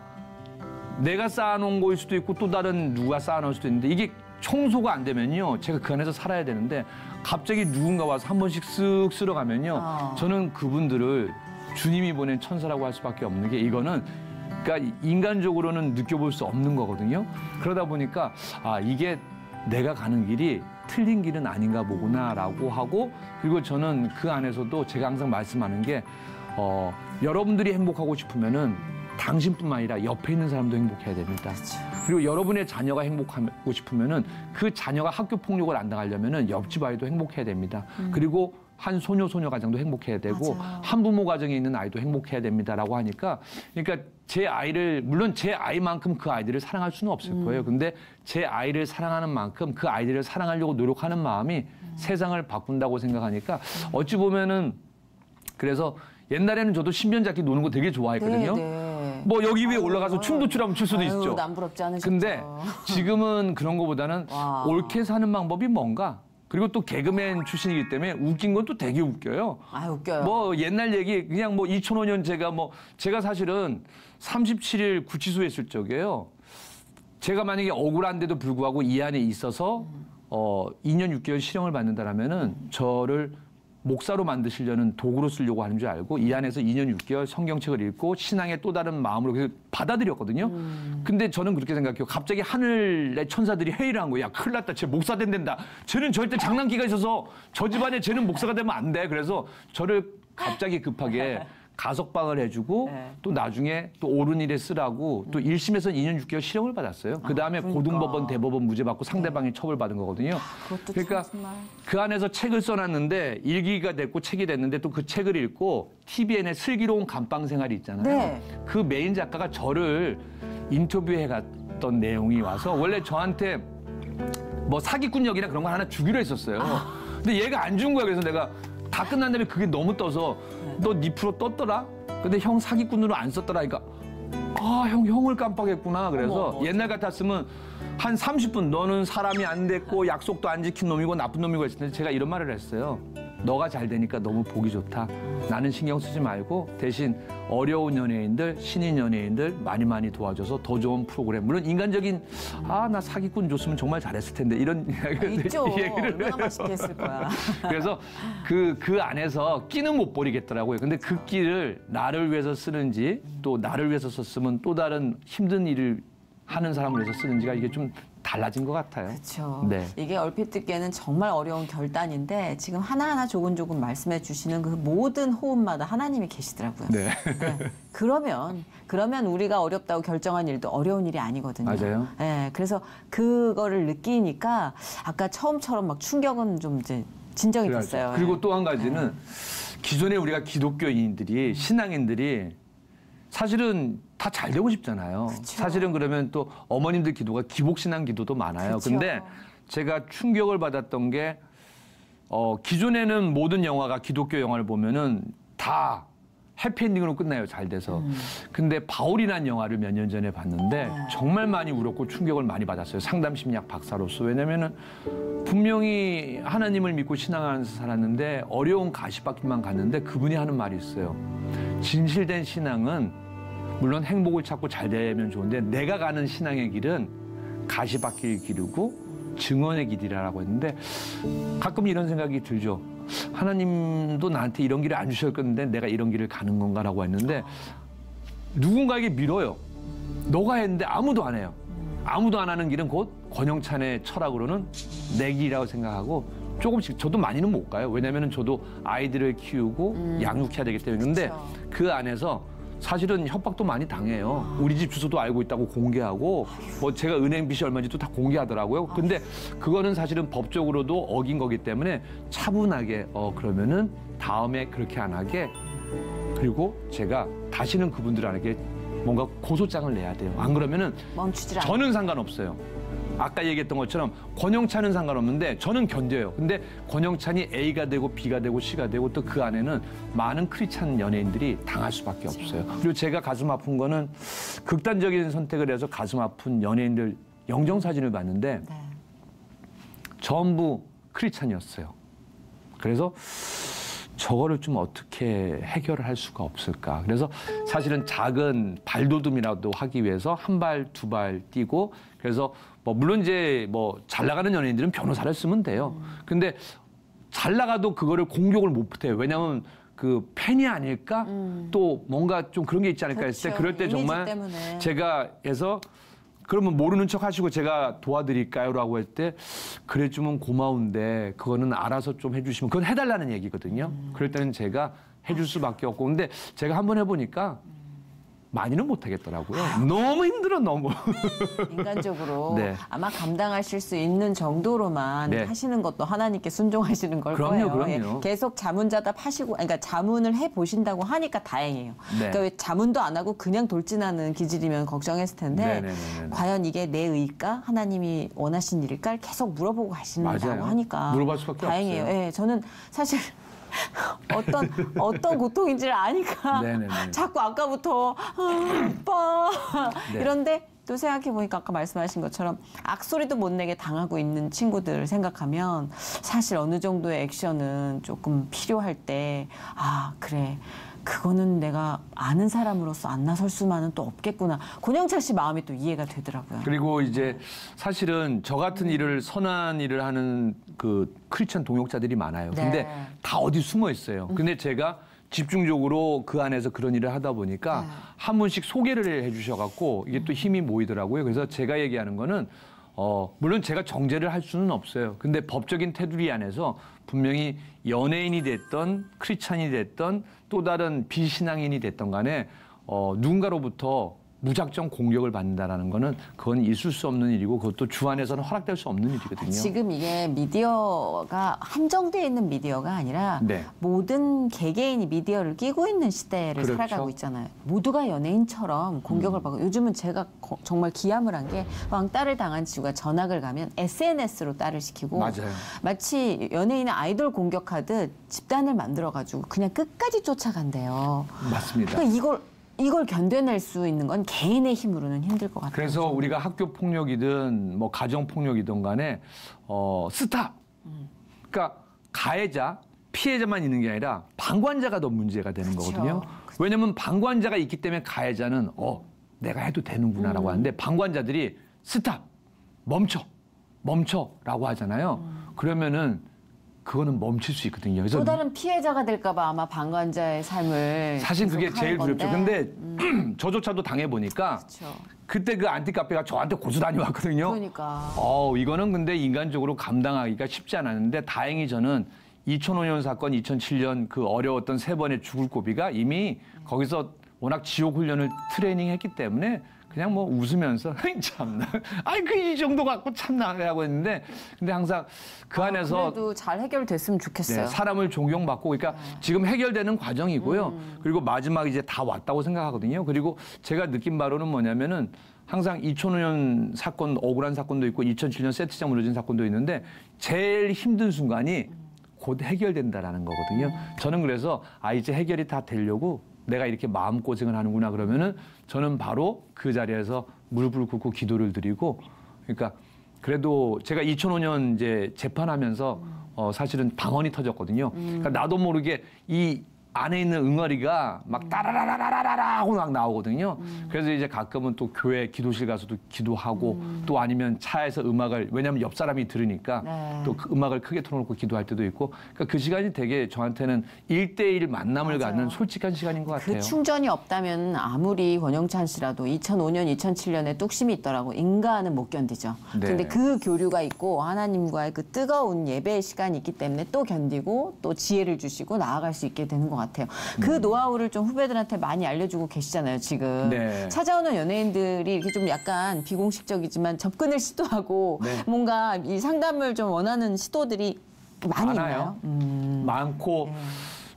Speaker 2: 내가 쌓아놓은 거일 수도 있고 또 다른 누가 쌓아놓을 수도 있는데 이게 청소가 안 되면요. 제가 그 안에서 살아야 되는데 갑자기 누군가 와서 한 번씩 쓱 쓸어가면요. 저는 그분들을 주님이 보낸 천사라고 할 수밖에 없는 게 이거는 그러니까 인간적으로는 느껴볼 수 없는 거거든요. 그러다 보니까 이게 내가 가는 길이 틀린 길은 아닌가 보구나라고 하고 그리고 저는 그 안에서도 제가 항상 말씀하는 게 여러분들이 행복하고 싶으면은 당신뿐만 아니라 옆에 있는 사람도 행복해야 됩니다.
Speaker 1: 그렇죠.
Speaker 2: 그리고 여러분의 자녀가 행복하고 싶으면은 그 자녀가 학교 폭력을 안 당하려면은 옆집 아이도 행복해야 됩니다. 그리고 한 소녀 가정도 행복해야 되고
Speaker 1: 맞아요.
Speaker 2: 한 부모 가정에 있는 아이도 행복해야 됩니다라고 하니까 그러니까 제 아이를 물론 제 아이만큼 그 아이들을 사랑할 수는 없을 거예요. 근데 제 아이를 사랑하는 만큼 그 아이들을 사랑하려고 노력하는 마음이 세상을 바꾼다고 생각하니까 어찌 보면은 그래서 옛날에는 저도 신변잡기 노는 거 되게 좋아했거든요.
Speaker 1: 네.
Speaker 2: 뭐 여기 위에 올라가서 춤도 추라면 출 수도 있죠.
Speaker 1: 남부럽지 않으셨죠.
Speaker 2: 근데 지금은 그런 거보다는
Speaker 1: 와.
Speaker 2: 옳게 사는 방법이 뭔가 그리고 또 개그맨 출신이기 때문에 웃긴 건 또 되게 웃겨요.
Speaker 1: 웃겨요.
Speaker 2: 뭐 옛날 얘기 그냥 뭐 2005년 제가 사실은 37일 구치소에 있을 적이에요. 제가 만약에 억울한데도 불구하고 이 안에 있어서 2년 6개월 실형을 받는다라면은 저를 목사로 만드시려는 도구로 쓰려고 하는 줄 알고 이 안에서 2년 6개월 성경책을 읽고 신앙의 또 다른 마음으로 그래서 받아들였거든요. 근데 저는 그렇게 생각해요. 갑자기 하늘의 천사들이 회의를 한 거예요. 야, 큰일 났다. 쟤 목사 된다. 쟤는 절대 장난기가 있어서 저 집안에 쟤는 목사가 되면 안 돼. 그래서 저를 갑자기 급하게 가석방을 해주고 또 나중에 또 옳은 일에 쓰라고 또 1심에서 2년 6개월 실형을 받았어요. 그다음에
Speaker 1: 그러니까.
Speaker 2: 고등법원, 대법원 무죄 받고 상대방이 처벌받은 거거든요.
Speaker 1: 그것도
Speaker 2: 그러니까
Speaker 1: 정말.
Speaker 2: 그 안에서 책을 써놨는데 일기가 됐고 책이 됐는데 또 그 책을 읽고 TVN의 슬기로운 감방 생활이 있잖아요.
Speaker 1: 네.
Speaker 2: 그 메인 작가가 저를 인터뷰해 갔던 내용이 와서 원래 저한테 뭐 사기꾼 역이나 그런 거 하나 주기로 했었어요. 근데 얘가 안 준 거야. 그래서 내가 다 끝난 다음에 그게 너무 떠서 너 니 프로 떴더라? 근데 형 사기꾼으로 안 썼더라. 그러니까 형을 깜빡했구나. 그래서 옛날 같았으면 한 30분 너는 사람이 안 됐고 약속도 안 지킨 놈이고 나쁜 놈이고 했을 텐데 제가 이런 말을 했어요. 너가 잘 되니까 너무 보기 좋다. 나는 신경 쓰지 말고 대신 어려운 연예인들, 신인 연예인들 많이 도와줘서 더 좋은 프로그램. 물론 인간적인 나 사기꾼 줬으면 정말 잘했을 텐데 이런
Speaker 1: 있죠.
Speaker 2: 얘기를
Speaker 1: 얼마나 맛있게 했을 거야.
Speaker 2: 그래서 그 안에서 끼는 못 버리겠더라고요. 근데 그 끼를 나를 위해서 쓰는지 또 나를 위해서 썼으면 또 다른 힘든 일을 하는 사람을 위해서 쓰는지가 이게 좀 달라진 것 같아요.
Speaker 1: 그렇죠.
Speaker 2: 네.
Speaker 1: 이게 얼핏 듣기에는 정말 어려운 결단인데 지금 하나하나 조금 말씀해 주시는 그 모든 호흡마다 하나님이 계시더라고요.
Speaker 2: 네.
Speaker 1: 네. 그러면 우리가 어렵다고 결정한 일도 어려운 일이 아니거든요.
Speaker 2: 맞아요.
Speaker 1: 네. 그래서 그거를 느끼니까 아까 처음처럼 막 충격은 좀 이제 진정이
Speaker 2: 그래야죠.
Speaker 1: 됐어요.
Speaker 2: 그리고 또 한 가지는 기존에 우리가 기독교인들이 신앙인들이 사실은 다 잘 되고 싶잖아요. 사실은 그러면 또 어머님들 기도가 기복신앙 기도도 많아요.
Speaker 1: 그쵸.
Speaker 2: 근데 제가 충격을 받았던 게 기존에는 모든 영화가 기독교 영화를 보면은 다 해피엔딩으로 끝나요. 잘 돼서. 근데 바울이라는 영화를 몇 년 전에 봤는데 정말 많이 울었고 충격을 많이 받았어요. 상담심리학 박사로서. 왜냐면은 분명히 하나님을 믿고 신앙하면서 살았는데 어려운 가시밭길만 갔는데 그분이 하는 말이 있어요. 진실된 신앙은 물론 행복을 찾고 잘 되면 좋은데 내가 가는 신앙의 길은 가시밭길 길이고 증언의 길이라고 했는데 가끔 이런 생각이 들죠. 하나님도 나한테 이런 길을 안 주셨는데 내가 이런 길을 가는 건가라고 했는데 누군가에게 밀어요. 너가 했는데 아무도 안 해요. 아무도 안 하는 길은 곧 권영찬의 철학으로는 내 길이라고 생각하고 조금씩 저도 많이는 못 가요. 왜냐하면 저도 아이들을 키우고 양육해야 되기 때문에. 근데 그 안에서 사실은 협박도 많이 당해요. 우리 집 주소도 알고 있다고 공개하고 뭐 제가 은행 빚이 얼마인지도 다 공개하더라고요. 근데 그거는 사실은 법적으로도 어긴 거기 때문에 차분하게 그러면은 다음에 그렇게 안 하게 그리고 제가 다시는 그분들에게 뭔가 고소장을 내야 돼요. 안 그러면은
Speaker 1: 멈추질 않아요.
Speaker 2: 저는 상관없어요. 아까 얘기했던 것처럼 권영찬은 상관없는데 저는 견뎌요. 근데 권영찬이 A가 되고 B가 되고 C가 되고 또 그 안에는 많은 크리스찬 연예인들이 당할 수밖에 없어요. 그리고 제가 가슴 아픈 거는 극단적인 선택을 해서 가슴 아픈 연예인들 영정사진을 봤는데
Speaker 1: 네.
Speaker 2: 전부 크리스찬이었어요. 그래서 저거를 좀 어떻게 해결을 할 수가 없을까. 그래서 사실은 작은 발돋움이라도 하기 위해서 한 발, 두 발 뛰고 그래서 뭐 물론 이제 뭐 잘 나가는 연예인들은 변호사를 쓰면 돼요. 근데 잘 나가도 그거를 공격을 못 해요. 왜냐하면 그 팬이 아닐까? 또 뭔가 좀 그런 게 있지 않을까 했을 때 그럴 때
Speaker 1: 이미지
Speaker 2: 정말
Speaker 1: 때문에.
Speaker 2: 제가 해서 그러면 모르는 척 하시고 제가 도와드릴까요? 라고 할 때 그래 주면 고마운데 그거는 알아서 좀 해주시면 그건 해달라는 얘기거든요. 그럴 때는 제가 해줄 수밖에 없고 근데 제가 한번 해보니까 많이는 못하겠더라고요. 너무 힘들어 너무.
Speaker 1: 인간적으로
Speaker 2: 네.
Speaker 1: 아마 감당하실 수 있는 정도로만
Speaker 2: 네.
Speaker 1: 하시는 것도 하나님께 순종하시는 걸
Speaker 2: 그럼요,
Speaker 1: 거예요.
Speaker 2: 그럼요.
Speaker 1: 예, 계속 자문자답 하시고, 그러니까 자문을 해 보신다고 하니까 다행이에요.
Speaker 2: 네.
Speaker 1: 그러니까 왜 자문도 안 하고 그냥 돌진하는 기질이면 걱정했을 텐데
Speaker 2: 네네네네.
Speaker 1: 과연 이게 내 의일까? 하나님이 원하신 일일까? 계속 물어보고 가신다고
Speaker 2: 맞아요.
Speaker 1: 하니까
Speaker 2: 물어볼 수밖에
Speaker 1: 다행이에요.
Speaker 2: 없어요.
Speaker 1: 예, 저는 사실 어떤 고통인지를 아니까
Speaker 2: 네네네.
Speaker 1: 자꾸 아까부터 오빠
Speaker 2: 네.
Speaker 1: 이런데 또 생각해보니까 아까 말씀하신 것처럼 악소리도 못 내게 당하고 있는 친구들 생각하면 사실 어느 정도의 액션은 조금 필요할 때 아 그래 그거는 내가 아는 사람으로서 안 나설 수만은 또 없겠구나. 권영찬 씨 마음이 또 이해가 되더라고요.
Speaker 2: 그리고 이제 사실은 저 같은 일을 선한 일을 하는 그 크리스천 동역자들이 많아요. 근데
Speaker 1: 네.
Speaker 2: 다 어디 숨어 있어요. 근데 제가 집중적으로 그 안에서 그런 일을 하다 보니까 한 분씩 소개를 해주셔갖고 이게 또 힘이 모이더라고요. 그래서 제가 얘기하는 거는 물론 제가 정죄를 할 수는 없어요. 근데 법적인 테두리 안에서 분명히 연예인이 됐던 크리스찬이 됐던 또 다른 비신앙인이 됐던 간에 누군가로부터 무작정 공격을 받는다라는 거는 그건 있을 수 없는 일이고 그것도 주 안에서는 허락될 수 없는 일이거든요.
Speaker 1: 지금 이게 미디어가 한정되어 있는 미디어가 아니라
Speaker 2: 네.
Speaker 1: 모든 개개인이 미디어를 끼고 있는 시대를
Speaker 2: 그렇죠.
Speaker 1: 살아가고 있잖아요. 모두가 연예인처럼 공격을 받고 요즘은 제가 정말 기함을 한 게 왕따를 당한 친구가 전학을 가면 SNS로 딸을 시키고
Speaker 2: 맞아요.
Speaker 1: 마치 연예인의 아이돌 공격하듯 집단을 만들어가지고 그냥 끝까지 쫓아간대요.
Speaker 2: 맞습니다.
Speaker 1: 그러니까 이걸 견뎌낼 수 있는 건 개인의 힘으로는 힘들 것 같아요.
Speaker 2: 그래서 우리가 학교 폭력이든 뭐 가정 폭력이든 간에 스탑. 그러니까 가해자, 피해자만 있는 게 아니라 방관자가 더 문제가 되는
Speaker 1: 그쵸.
Speaker 2: 거거든요. 왜냐하면 방관자가 있기 때문에 가해자는 내가 해도 되는구나라고 하는데 방관자들이 스탑, 멈춰라고 하잖아요. 그러면은 그거는 멈출 수 있거든요. 그래서
Speaker 1: 또 다른 피해자가 될까봐 아마 방관자의 삶을
Speaker 2: 사실 그게
Speaker 1: 계속
Speaker 2: 제일
Speaker 1: 하는
Speaker 2: 두렵죠.
Speaker 1: 건데.
Speaker 2: 근데 저조차도 당해보니까
Speaker 1: 그렇죠.
Speaker 2: 그때 그 안티카페가 저한테 고소 다녀왔거든요.
Speaker 1: 그러니까
Speaker 2: 이거는 근데 인간적으로 감당하기가 쉽지 않았는데 다행히 저는 2005년 사건, 2007년 그 어려웠던 3번의 죽을 고비가 이미 거기서 워낙 지옥 훈련을 트레이닝했기 때문에 그냥 뭐 웃으면서 참나, 아이 그 이 정도 갖고 참나라고 했는데 근데 항상 그 안에서
Speaker 1: 그래도 잘 해결됐으면 좋겠어요.
Speaker 2: 네, 사람을 존경받고 그러니까 지금 해결되는 과정이고요. 그리고 마지막 이제 다 왔다고 생각하거든요. 그리고 제가 느낀 바로는 뭐냐면은 항상 2005년 사건 억울한 사건도 있고 2007년 세트장 무너진 사건도 있는데 제일 힘든 순간이 곧 해결된다라는 거거든요. 저는 그래서 이제 해결이 다 되려고 내가 이렇게 마음고생을 하는구나 그러면은 저는 바로 그 자리에서 무릎을 꿇고 기도를 드리고 그러니까 그래도 제가 2005년 이제 재판하면서 사실은 방언이 터졌거든요. 그러니까 나도 모르게 이 안에 있는 응어리가 막 따라라라라라라 하고 막 나오거든요. 그래서 이제 가끔은 또 교회 기도실 가서도 기도하고 또 아니면 차에서 음악을 왜냐하면 옆 사람이 들으니까
Speaker 1: 네.
Speaker 2: 또 그 음악을 크게 틀어놓고 기도할 때도 있고 그러니까 그 시간이 되게 저한테는 1대1 만남을
Speaker 1: 맞아요.
Speaker 2: 갖는 솔직한 시간인 것 같아요.
Speaker 1: 그 충전이 없다면 아무리 권영찬 씨라도 2005년, 2007년에 뚝심이 있더라고 인간은 못 견디죠.
Speaker 2: 네.
Speaker 1: 근데 그 교류가 있고 하나님과의 그 뜨거운 예배의 시간이 있기 때문에 또 견디고 또 지혜를 주시고 나아갈 수 있게 되는 것 같아요. 그 노하우를 좀 후배들한테 많이 알려주고 계시잖아요, 지금.
Speaker 2: 네.
Speaker 1: 찾아오는 연예인들이 이렇게 좀 약간 비공식적이지만 접근을 시도하고
Speaker 2: 네.
Speaker 1: 뭔가 이 상담을 좀 원하는 시도들이 많이
Speaker 2: 많아요.
Speaker 1: 있나요?
Speaker 2: 많고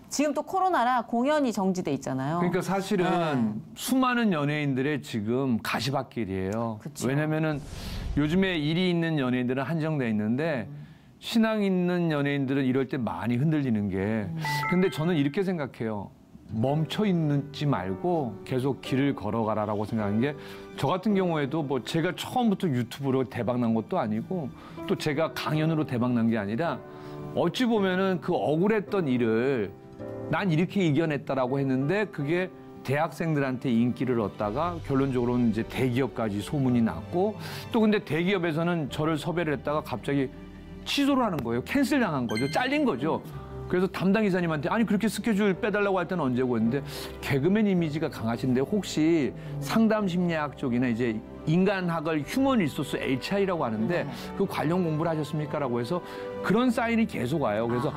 Speaker 1: 지금 또 코로나라 공연이 정지돼 있잖아요.
Speaker 2: 그러니까 사실은
Speaker 1: 네.
Speaker 2: 수많은 연예인들의 지금 가시밭길이에요.
Speaker 1: 그쵸.
Speaker 2: 왜냐면은 요즘에 일이 있는 연예인들은 한정돼 있는데 신앙 있는 연예인들은 이럴 때 많이 흔들리는 게 근데 저는 이렇게 생각해요. 멈춰 있지 말고 계속 길을 걸어가라라고 생각하는 게 저 같은 경우에도 뭐 제가 처음부터 유튜브로 대박 난 것도 아니고 또 제가 강연으로 대박 난 게 아니라 어찌 보면은 그 억울했던 일을 난 이렇게 이겨냈다라고 했는데 그게 대학생들한테 인기를 얻다가 결론적으로는 이제 대기업까지 소문이 났고 또 근데 대기업에서는 저를 섭외를 했다가 갑자기 취소를 하는 거예요. 캔슬 당한 거죠. 잘린 거죠. 그래서 담당 이사님한테 아니 그렇게 스케줄 빼달라고 할 때는 언제고 했는데 개그맨 이미지가 강하신데 혹시 상담 심리학 쪽이나 이제 인간학을 휴먼 리소스 HR이라고 하는데 그 관련 공부를 하셨습니까? 라고 해서 그런 사인이 계속 와요. 그래서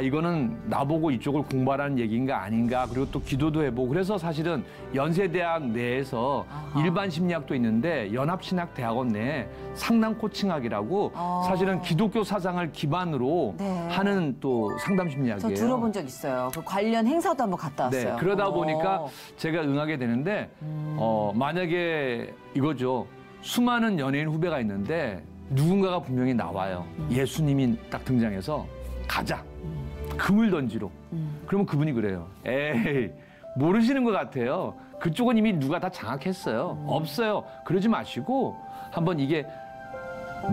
Speaker 2: 이거는 나보고 이쪽을 공부하라는 얘기인가 아닌가 그리고 또 기도도 해보고 그래서 사실은 연세대학 내에서 일반 심리학도 있는데 연합신학대학원 내에 상담 코칭학이라고 사실은 기독교 사상을 기반으로
Speaker 1: 네.
Speaker 2: 하는 또 상담
Speaker 1: 저
Speaker 2: 심리학이에요.
Speaker 1: 들어본 적 있어요. 그 관련 행사도 한번 갔다 왔어요.
Speaker 2: 네, 그러다 보니까 제가 응하게 되는데 만약에 이거죠. 수많은 연예인 후배가 있는데 누군가가 분명히 나와요. 예수님이 딱 등장해서 가자. 금을 던지러. 그러면 그분이 그래요. 에이 모르시는 것 같아요. 그쪽은 이미 누가 다 장악했어요. 없어요. 그러지 마시고 한번 이게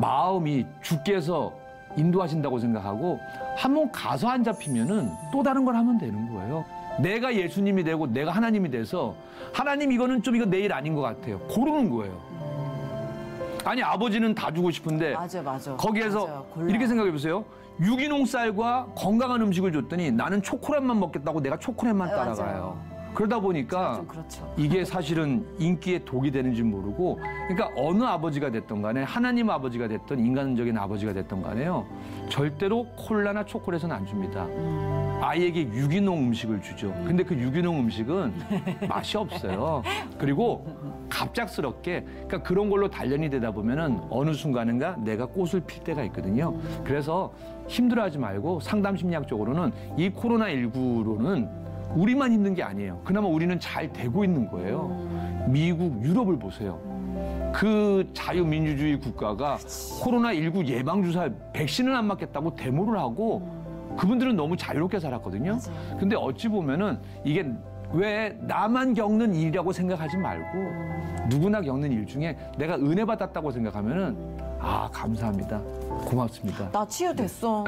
Speaker 2: 마음이 주께서 인도하신다고 생각하고 한번 가서 안 잡히면은 또 다른 걸 하면 되는 거예요. 내가 예수님이 되고 내가 하나님이 돼서 하나님 이거는 좀 이거 내 일 아닌 것 같아요. 고르는 거예요. 아니 아버지는 다 주고 싶은데
Speaker 1: 맞아.
Speaker 2: 거기에서
Speaker 1: 맞아요. 골라요.
Speaker 2: 이렇게 생각해 보세요. 유기농 쌀과 건강한 음식을 줬더니 나는 초콜릿만 먹겠다고 내가 초콜릿만
Speaker 1: 네,
Speaker 2: 따라가요.
Speaker 1: 맞아요.
Speaker 2: 그러다 보니까
Speaker 1: 좀 그렇죠.
Speaker 2: 이게 사실은 인기에 독이 되는지 모르고 그러니까 어느 아버지가 됐던 간에 하나님 아버지가 됐던 인간적인 아버지가 됐던 간에요. 절대로 콜라나 초콜릿은 안 줍니다. 아이에게 유기농 음식을 주죠. 근데 그 유기농 음식은 맛이 없어요. 그리고 갑작스럽게 그러니까 그런 걸로 단련이 되다 보면은 어느 순간인가 내가 꽃을 필 때가 있거든요. 그래서 힘들어하지 말고 상담 심리학 적으로는 이 코로나19로는 우리만 힘든 게 아니에요. 그나마 우리는 잘 되고 있는 거예요. 미국, 유럽을 보세요. 그 자유민주주의 국가가 코로나19 예방주사 백신을 안 맞겠다고 데모를 하고 그분들은 너무 자유롭게 살았거든요. 근데 어찌 보면은 이게 왜 나만 겪는 일이라고 생각하지 말고 누구나 겪는 일 중에 내가 은혜 받았다고 생각하면은 감사합니다. 고맙습니다.
Speaker 1: 나 치유됐어.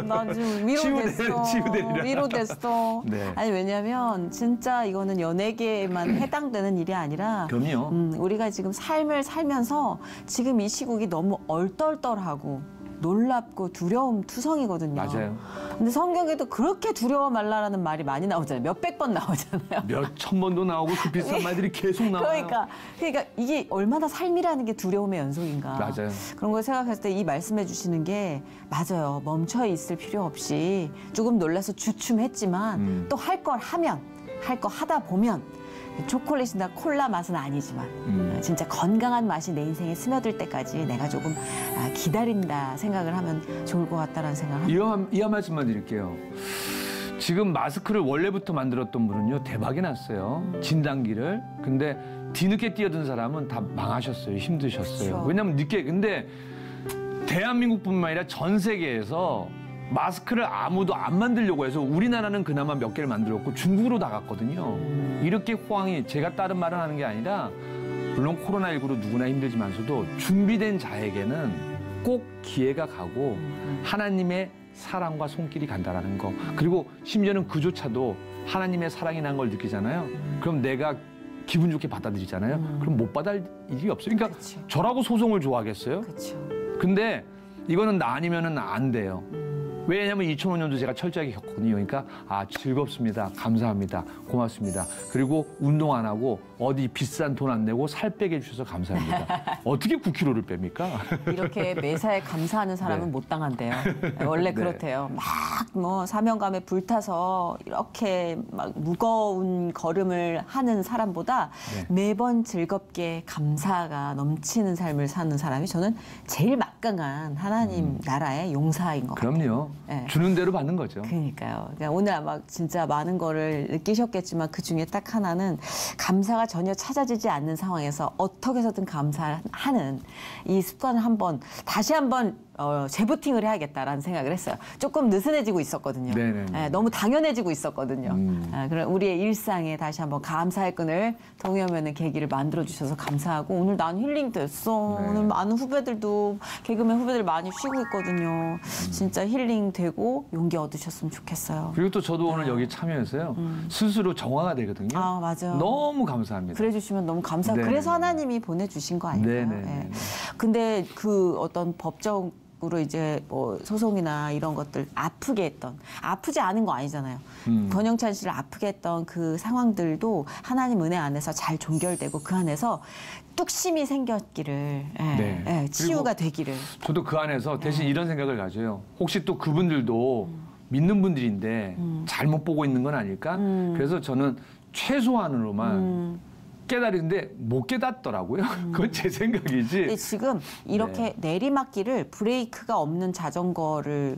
Speaker 1: 나 지금 위로됐어.
Speaker 2: 치유되리라.
Speaker 1: 위로됐어.
Speaker 2: 네.
Speaker 1: 아니 왜냐면 진짜 이거는 연예계에만 해당되는 일이 아니라
Speaker 2: 그럼요.
Speaker 1: 우리가 지금 삶을 살면서 지금 이 시국이 너무 얼떨떨하고 놀랍고 두려움 투성이거든요.
Speaker 2: 맞아요.
Speaker 1: 근데 성경에도 그렇게 두려워 말라라는 말이 많이 나오잖아요. 몇백 번 나오잖아요.
Speaker 2: 몇 천 번도 나오고 그 비슷한 말들이 계속 나와요.
Speaker 1: 그러니까 이게 얼마나 삶이라는 게 두려움의 연속인가.
Speaker 2: 맞아요.
Speaker 1: 그런 걸 생각했을 때 이 말씀해 주시는 게 맞아요. 멈춰 있을 필요 없이 조금 놀라서 주춤했지만 또 할 걸 하면 할 거 하다 보면 초콜릿이나 콜라 맛은 아니지만 진짜 건강한 맛이 내 인생에 스며들 때까지 내가 조금 기다린다 생각을 하면 좋을 것 같다라는 생각을 합니다.
Speaker 2: 이한 말씀만 드릴게요. 지금 마스크를 원래부터 만들었던 분은요, 대박이 났어요. 진단기를. 근데 뒤늦게 뛰어든 사람은 다 망하셨어요. 힘드셨어요.
Speaker 1: 그렇죠.
Speaker 2: 왜냐면 근데 대한민국뿐만 아니라 전 세계에서 마스크를 아무도 안 만들려고 해서 우리나라는 그나마 몇 개를 만들었고 중국으로 나갔거든요. 이렇게 호황이, 제가 다른 말을 하는 게 아니라 물론 코로나19로 누구나 힘들지만서도 준비된 자에게는 꼭 기회가 가고 하나님의 사랑과 손길이 간다라는 거. 그리고 심지어는 그조차도 하나님의 사랑이 난 걸 느끼잖아요. 그럼 내가 기분 좋게 받아들이잖아요. 그럼 못 받을 일이 없어요. 그러니까
Speaker 1: 그쵸.
Speaker 2: 저라고 소송을 좋아하겠어요?
Speaker 1: 그렇죠.
Speaker 2: 근데 이거는 나 아니면은 안 돼요. 왜냐하면 2005년도 제가 철저하게 겪거든요. 그러니까 즐겁습니다. 감사합니다. 고맙습니다. 그리고 운동 안 하고 어디 비싼 돈 안 내고 살 빼게 해주셔서 감사합니다. 어떻게 9kg를 뺍니까?
Speaker 1: 이렇게 매사에 감사하는 사람은
Speaker 2: 네.
Speaker 1: 못 당한대요. 원래
Speaker 2: 네.
Speaker 1: 그렇대요. 막 뭐 사명감에 불타서 이렇게 막 무거운 걸음을 하는 사람보다
Speaker 2: 네.
Speaker 1: 매번 즐겁게 감사가 넘치는 삶을 사는 사람이 저는 제일 막강한 하나님 나라의 용사인 것 같아요.
Speaker 2: 그럼요.
Speaker 1: 네.
Speaker 2: 주는 대로 받는 거죠.
Speaker 1: 그러니까요. 그러니까 오늘 아마 진짜 많은 거를 느끼셨겠지만 그 중에 딱 하나는 감사가 전혀 찾아지지 않는 상황에서 어떻게 해서든 감사하는 이 습관을 다시 한번 재부팅을 해야겠다라는 생각을 했어요. 조금 느슨해지고 있었거든요.
Speaker 2: 네네네.
Speaker 1: 네, 너무 당연해지고 있었거든요. 그럼 우리의 일상에 다시 한번 감사의 끈을 동요하는 계기를 만들어주셔서 감사하고 오늘 난 힐링됐어.
Speaker 2: 네.
Speaker 1: 오늘 많은 후배들도 개그맨 후배들 많이 쉬고 있거든요. 진짜 힐링되고 용기 얻으셨으면 좋겠어요.
Speaker 2: 그리고 또 저도 오늘 여기 참여해서요. 스스로 정화가 되거든요.
Speaker 1: 아, 맞아요.
Speaker 2: 너무 감사합니다.
Speaker 1: 그래 주시면 너무 감사하고
Speaker 2: 네네네.
Speaker 1: 그래서 하나님이 보내주신 거 아닐까요?
Speaker 2: 네네네.
Speaker 1: 예. 근데 그 어떤 법적으로 이제 뭐 소송이나 이런 것들 아프지 않은 거 아니잖아요. 권영찬 씨를 아프게 했던 그 상황들도 하나님 은혜 안에서 잘 종결되고 그 안에서 뚝심이 생겼기를
Speaker 2: 네.
Speaker 1: 예, 치유가 되기를.
Speaker 2: 저도 그 안에서 대신 이런 생각을 가져요. 혹시 또 그분들도 믿는 분들인데 잘못 보고 있는 건 아닐까? 그래서 저는 최소한으로만 깨달은데 못 깨닫더라고요. 그건 제 생각이지.
Speaker 1: 근데 지금 이렇게
Speaker 2: 네.
Speaker 1: 내리막길을 브레이크가 없는 자전거를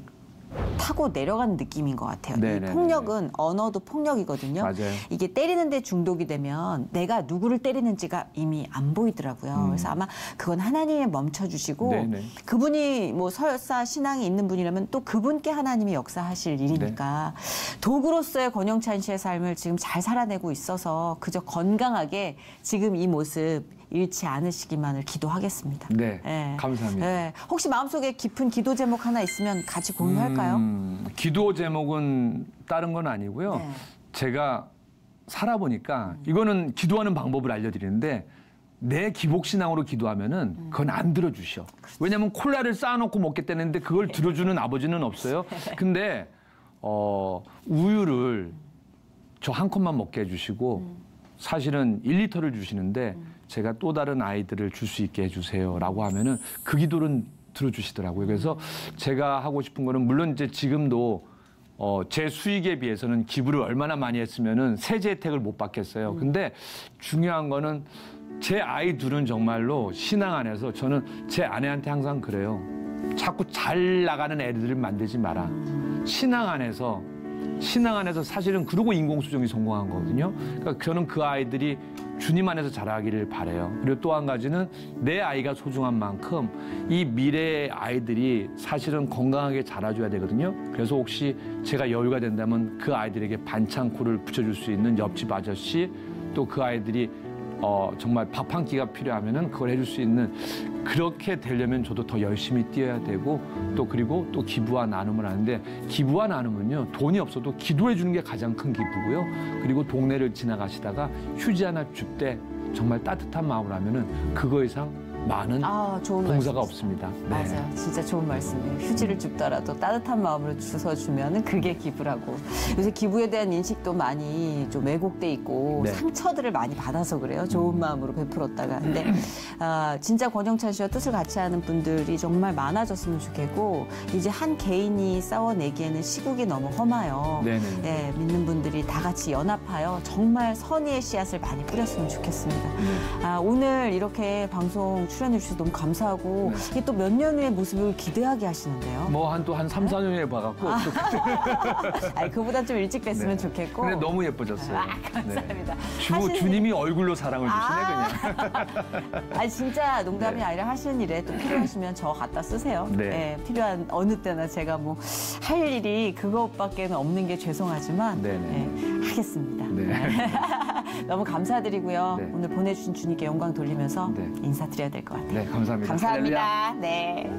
Speaker 1: 타고 내려가는 느낌인 것 같아요. 이
Speaker 2: 네네네네.
Speaker 1: 폭력은 언어도 폭력이거든요.
Speaker 2: 맞아요.
Speaker 1: 이게 때리는데 중독이 되면 내가 누구를 때리는지가 이미 안 보이더라고요. 그래서 아마 그건 하나님이 멈춰주시고
Speaker 2: 네네.
Speaker 1: 그분이 뭐 설사 신앙이 있는 분이라면 또 그분께 하나님이 역사하실 일이니까 도구로서의 권영찬 씨의 삶을 지금 잘 살아내고 있어서 그저 건강하게 지금 이 모습 잃지 않으시기만을 기도하겠습니다.
Speaker 2: 네,
Speaker 1: 예.
Speaker 2: 감사합니다.
Speaker 1: 예. 혹시 마음속에 깊은 기도 제목 하나 있으면 같이 공유할까요?
Speaker 2: 기도 제목은 다른 건 아니고요.
Speaker 1: 네.
Speaker 2: 제가 살아보니까 이거는 기도하는 방법을 알려드리는데 내 기복신앙으로 기도하면은 그건 안 들어주셔. 왜냐하면 콜라를 쌓아놓고 먹겠다는데 그걸 들어주는 아버지는 없어요. 근데 우유를 저 한 컵만 먹게 해주시고 사실은 1리터를 주시는데 제가 또 다른 아이들을 줄 수 있게 해주세요라고 하면은 그 기도는 들어주시더라고요. 그래서 제가 하고 싶은 거는 물론 이제 지금도 제 수익에 비해서는 기부를 얼마나 많이 했으면은 세제 혜택을 못 받겠어요. 근데 중요한 거는 제 아이 둘은 정말로 신앙 안에서 저는 제 아내한테 항상 그래요. 자꾸 잘 나가는 애들을 만들지 마라. 신앙 안에서 사실은 그러고 인공수정이 성공한 거거든요. 그러니까 저는 그 아이들이 주님 안에서 자라기를 바라요. 그리고 또 한 가지는 내 아이가 소중한 만큼 이 미래의 아이들이 사실은 건강하게 자라줘야 되거든요. 그래서 혹시 제가 여유가 된다면 그 아이들에게 반창고를 붙여줄 수 있는 옆집 아저씨 또 그 아이들이 정말 밥 한 끼가 필요하면은 그걸 해줄 수 있는 그렇게 되려면 저도 더 열심히 뛰어야 되고 또 그리고 또 기부와 나눔을 하는데 기부와 나눔은요 돈이 없어도 기도해 주는 게 가장 큰 기부고요. 그리고 동네를 지나가시다가 휴지 하나 줄 때 정말 따뜻한 마음으로 하면은 그거 이상 많은
Speaker 1: 좋은
Speaker 2: 봉사가
Speaker 1: 말씀이시다.
Speaker 2: 없습니다. 네.
Speaker 1: 맞아요. 진짜 좋은 말씀이에요. 휴지를 줍더라도 따뜻한 마음으로 주워주면은 그게 기부라고. 요새 기부에 대한 인식도 많이 좀 왜곡돼 있고
Speaker 2: 네.
Speaker 1: 상처들을 많이 받아서 그래요. 좋은 마음으로 베풀었다가. 근데 진짜 권영찬 씨와 뜻을 같이 하는 분들이 정말 많아졌으면 좋겠고 이제 한 개인이 싸워내기에는 시국이 너무 험해요.
Speaker 2: 네네.
Speaker 1: 예, 믿는 분들이 다 같이 연합하여 정말 선의의 씨앗을 많이 뿌렸으면 좋겠습니다. 오늘 이렇게 방송 출연해 주셔서 너무 감사하고
Speaker 2: 네.
Speaker 1: 이게 또 몇 년 후의 모습을 기대하게 하시는데요.
Speaker 2: 뭐 한 3, 4년에 봐갖고
Speaker 1: 아니, 그보다 좀 일찍 뵀으면
Speaker 2: 네.
Speaker 1: 좋겠고.
Speaker 2: 근데 너무 예뻐졌어요.
Speaker 1: 감사합니다.
Speaker 2: 네. 주님이 얼굴로 사랑을 주시네 그냥.
Speaker 1: 아니 진짜 농담이
Speaker 2: 네.
Speaker 1: 아니라 하시는 일에 또 필요하시면 저 갖다 쓰세요.
Speaker 2: 네.
Speaker 1: 예, 필요한 어느 때나 제가 뭐 할 일이 그것밖에 없는 게 죄송하지만
Speaker 2: 네네.
Speaker 1: 예, 하겠습니다.
Speaker 2: 네.
Speaker 1: 너무 감사드리고요.
Speaker 2: 네.
Speaker 1: 오늘 보내주신 주님께 영광 돌리면서
Speaker 2: 네.
Speaker 1: 인사드려야 될 것 같아요.
Speaker 2: 네, 감사합니다.
Speaker 1: 감사합니다. 네.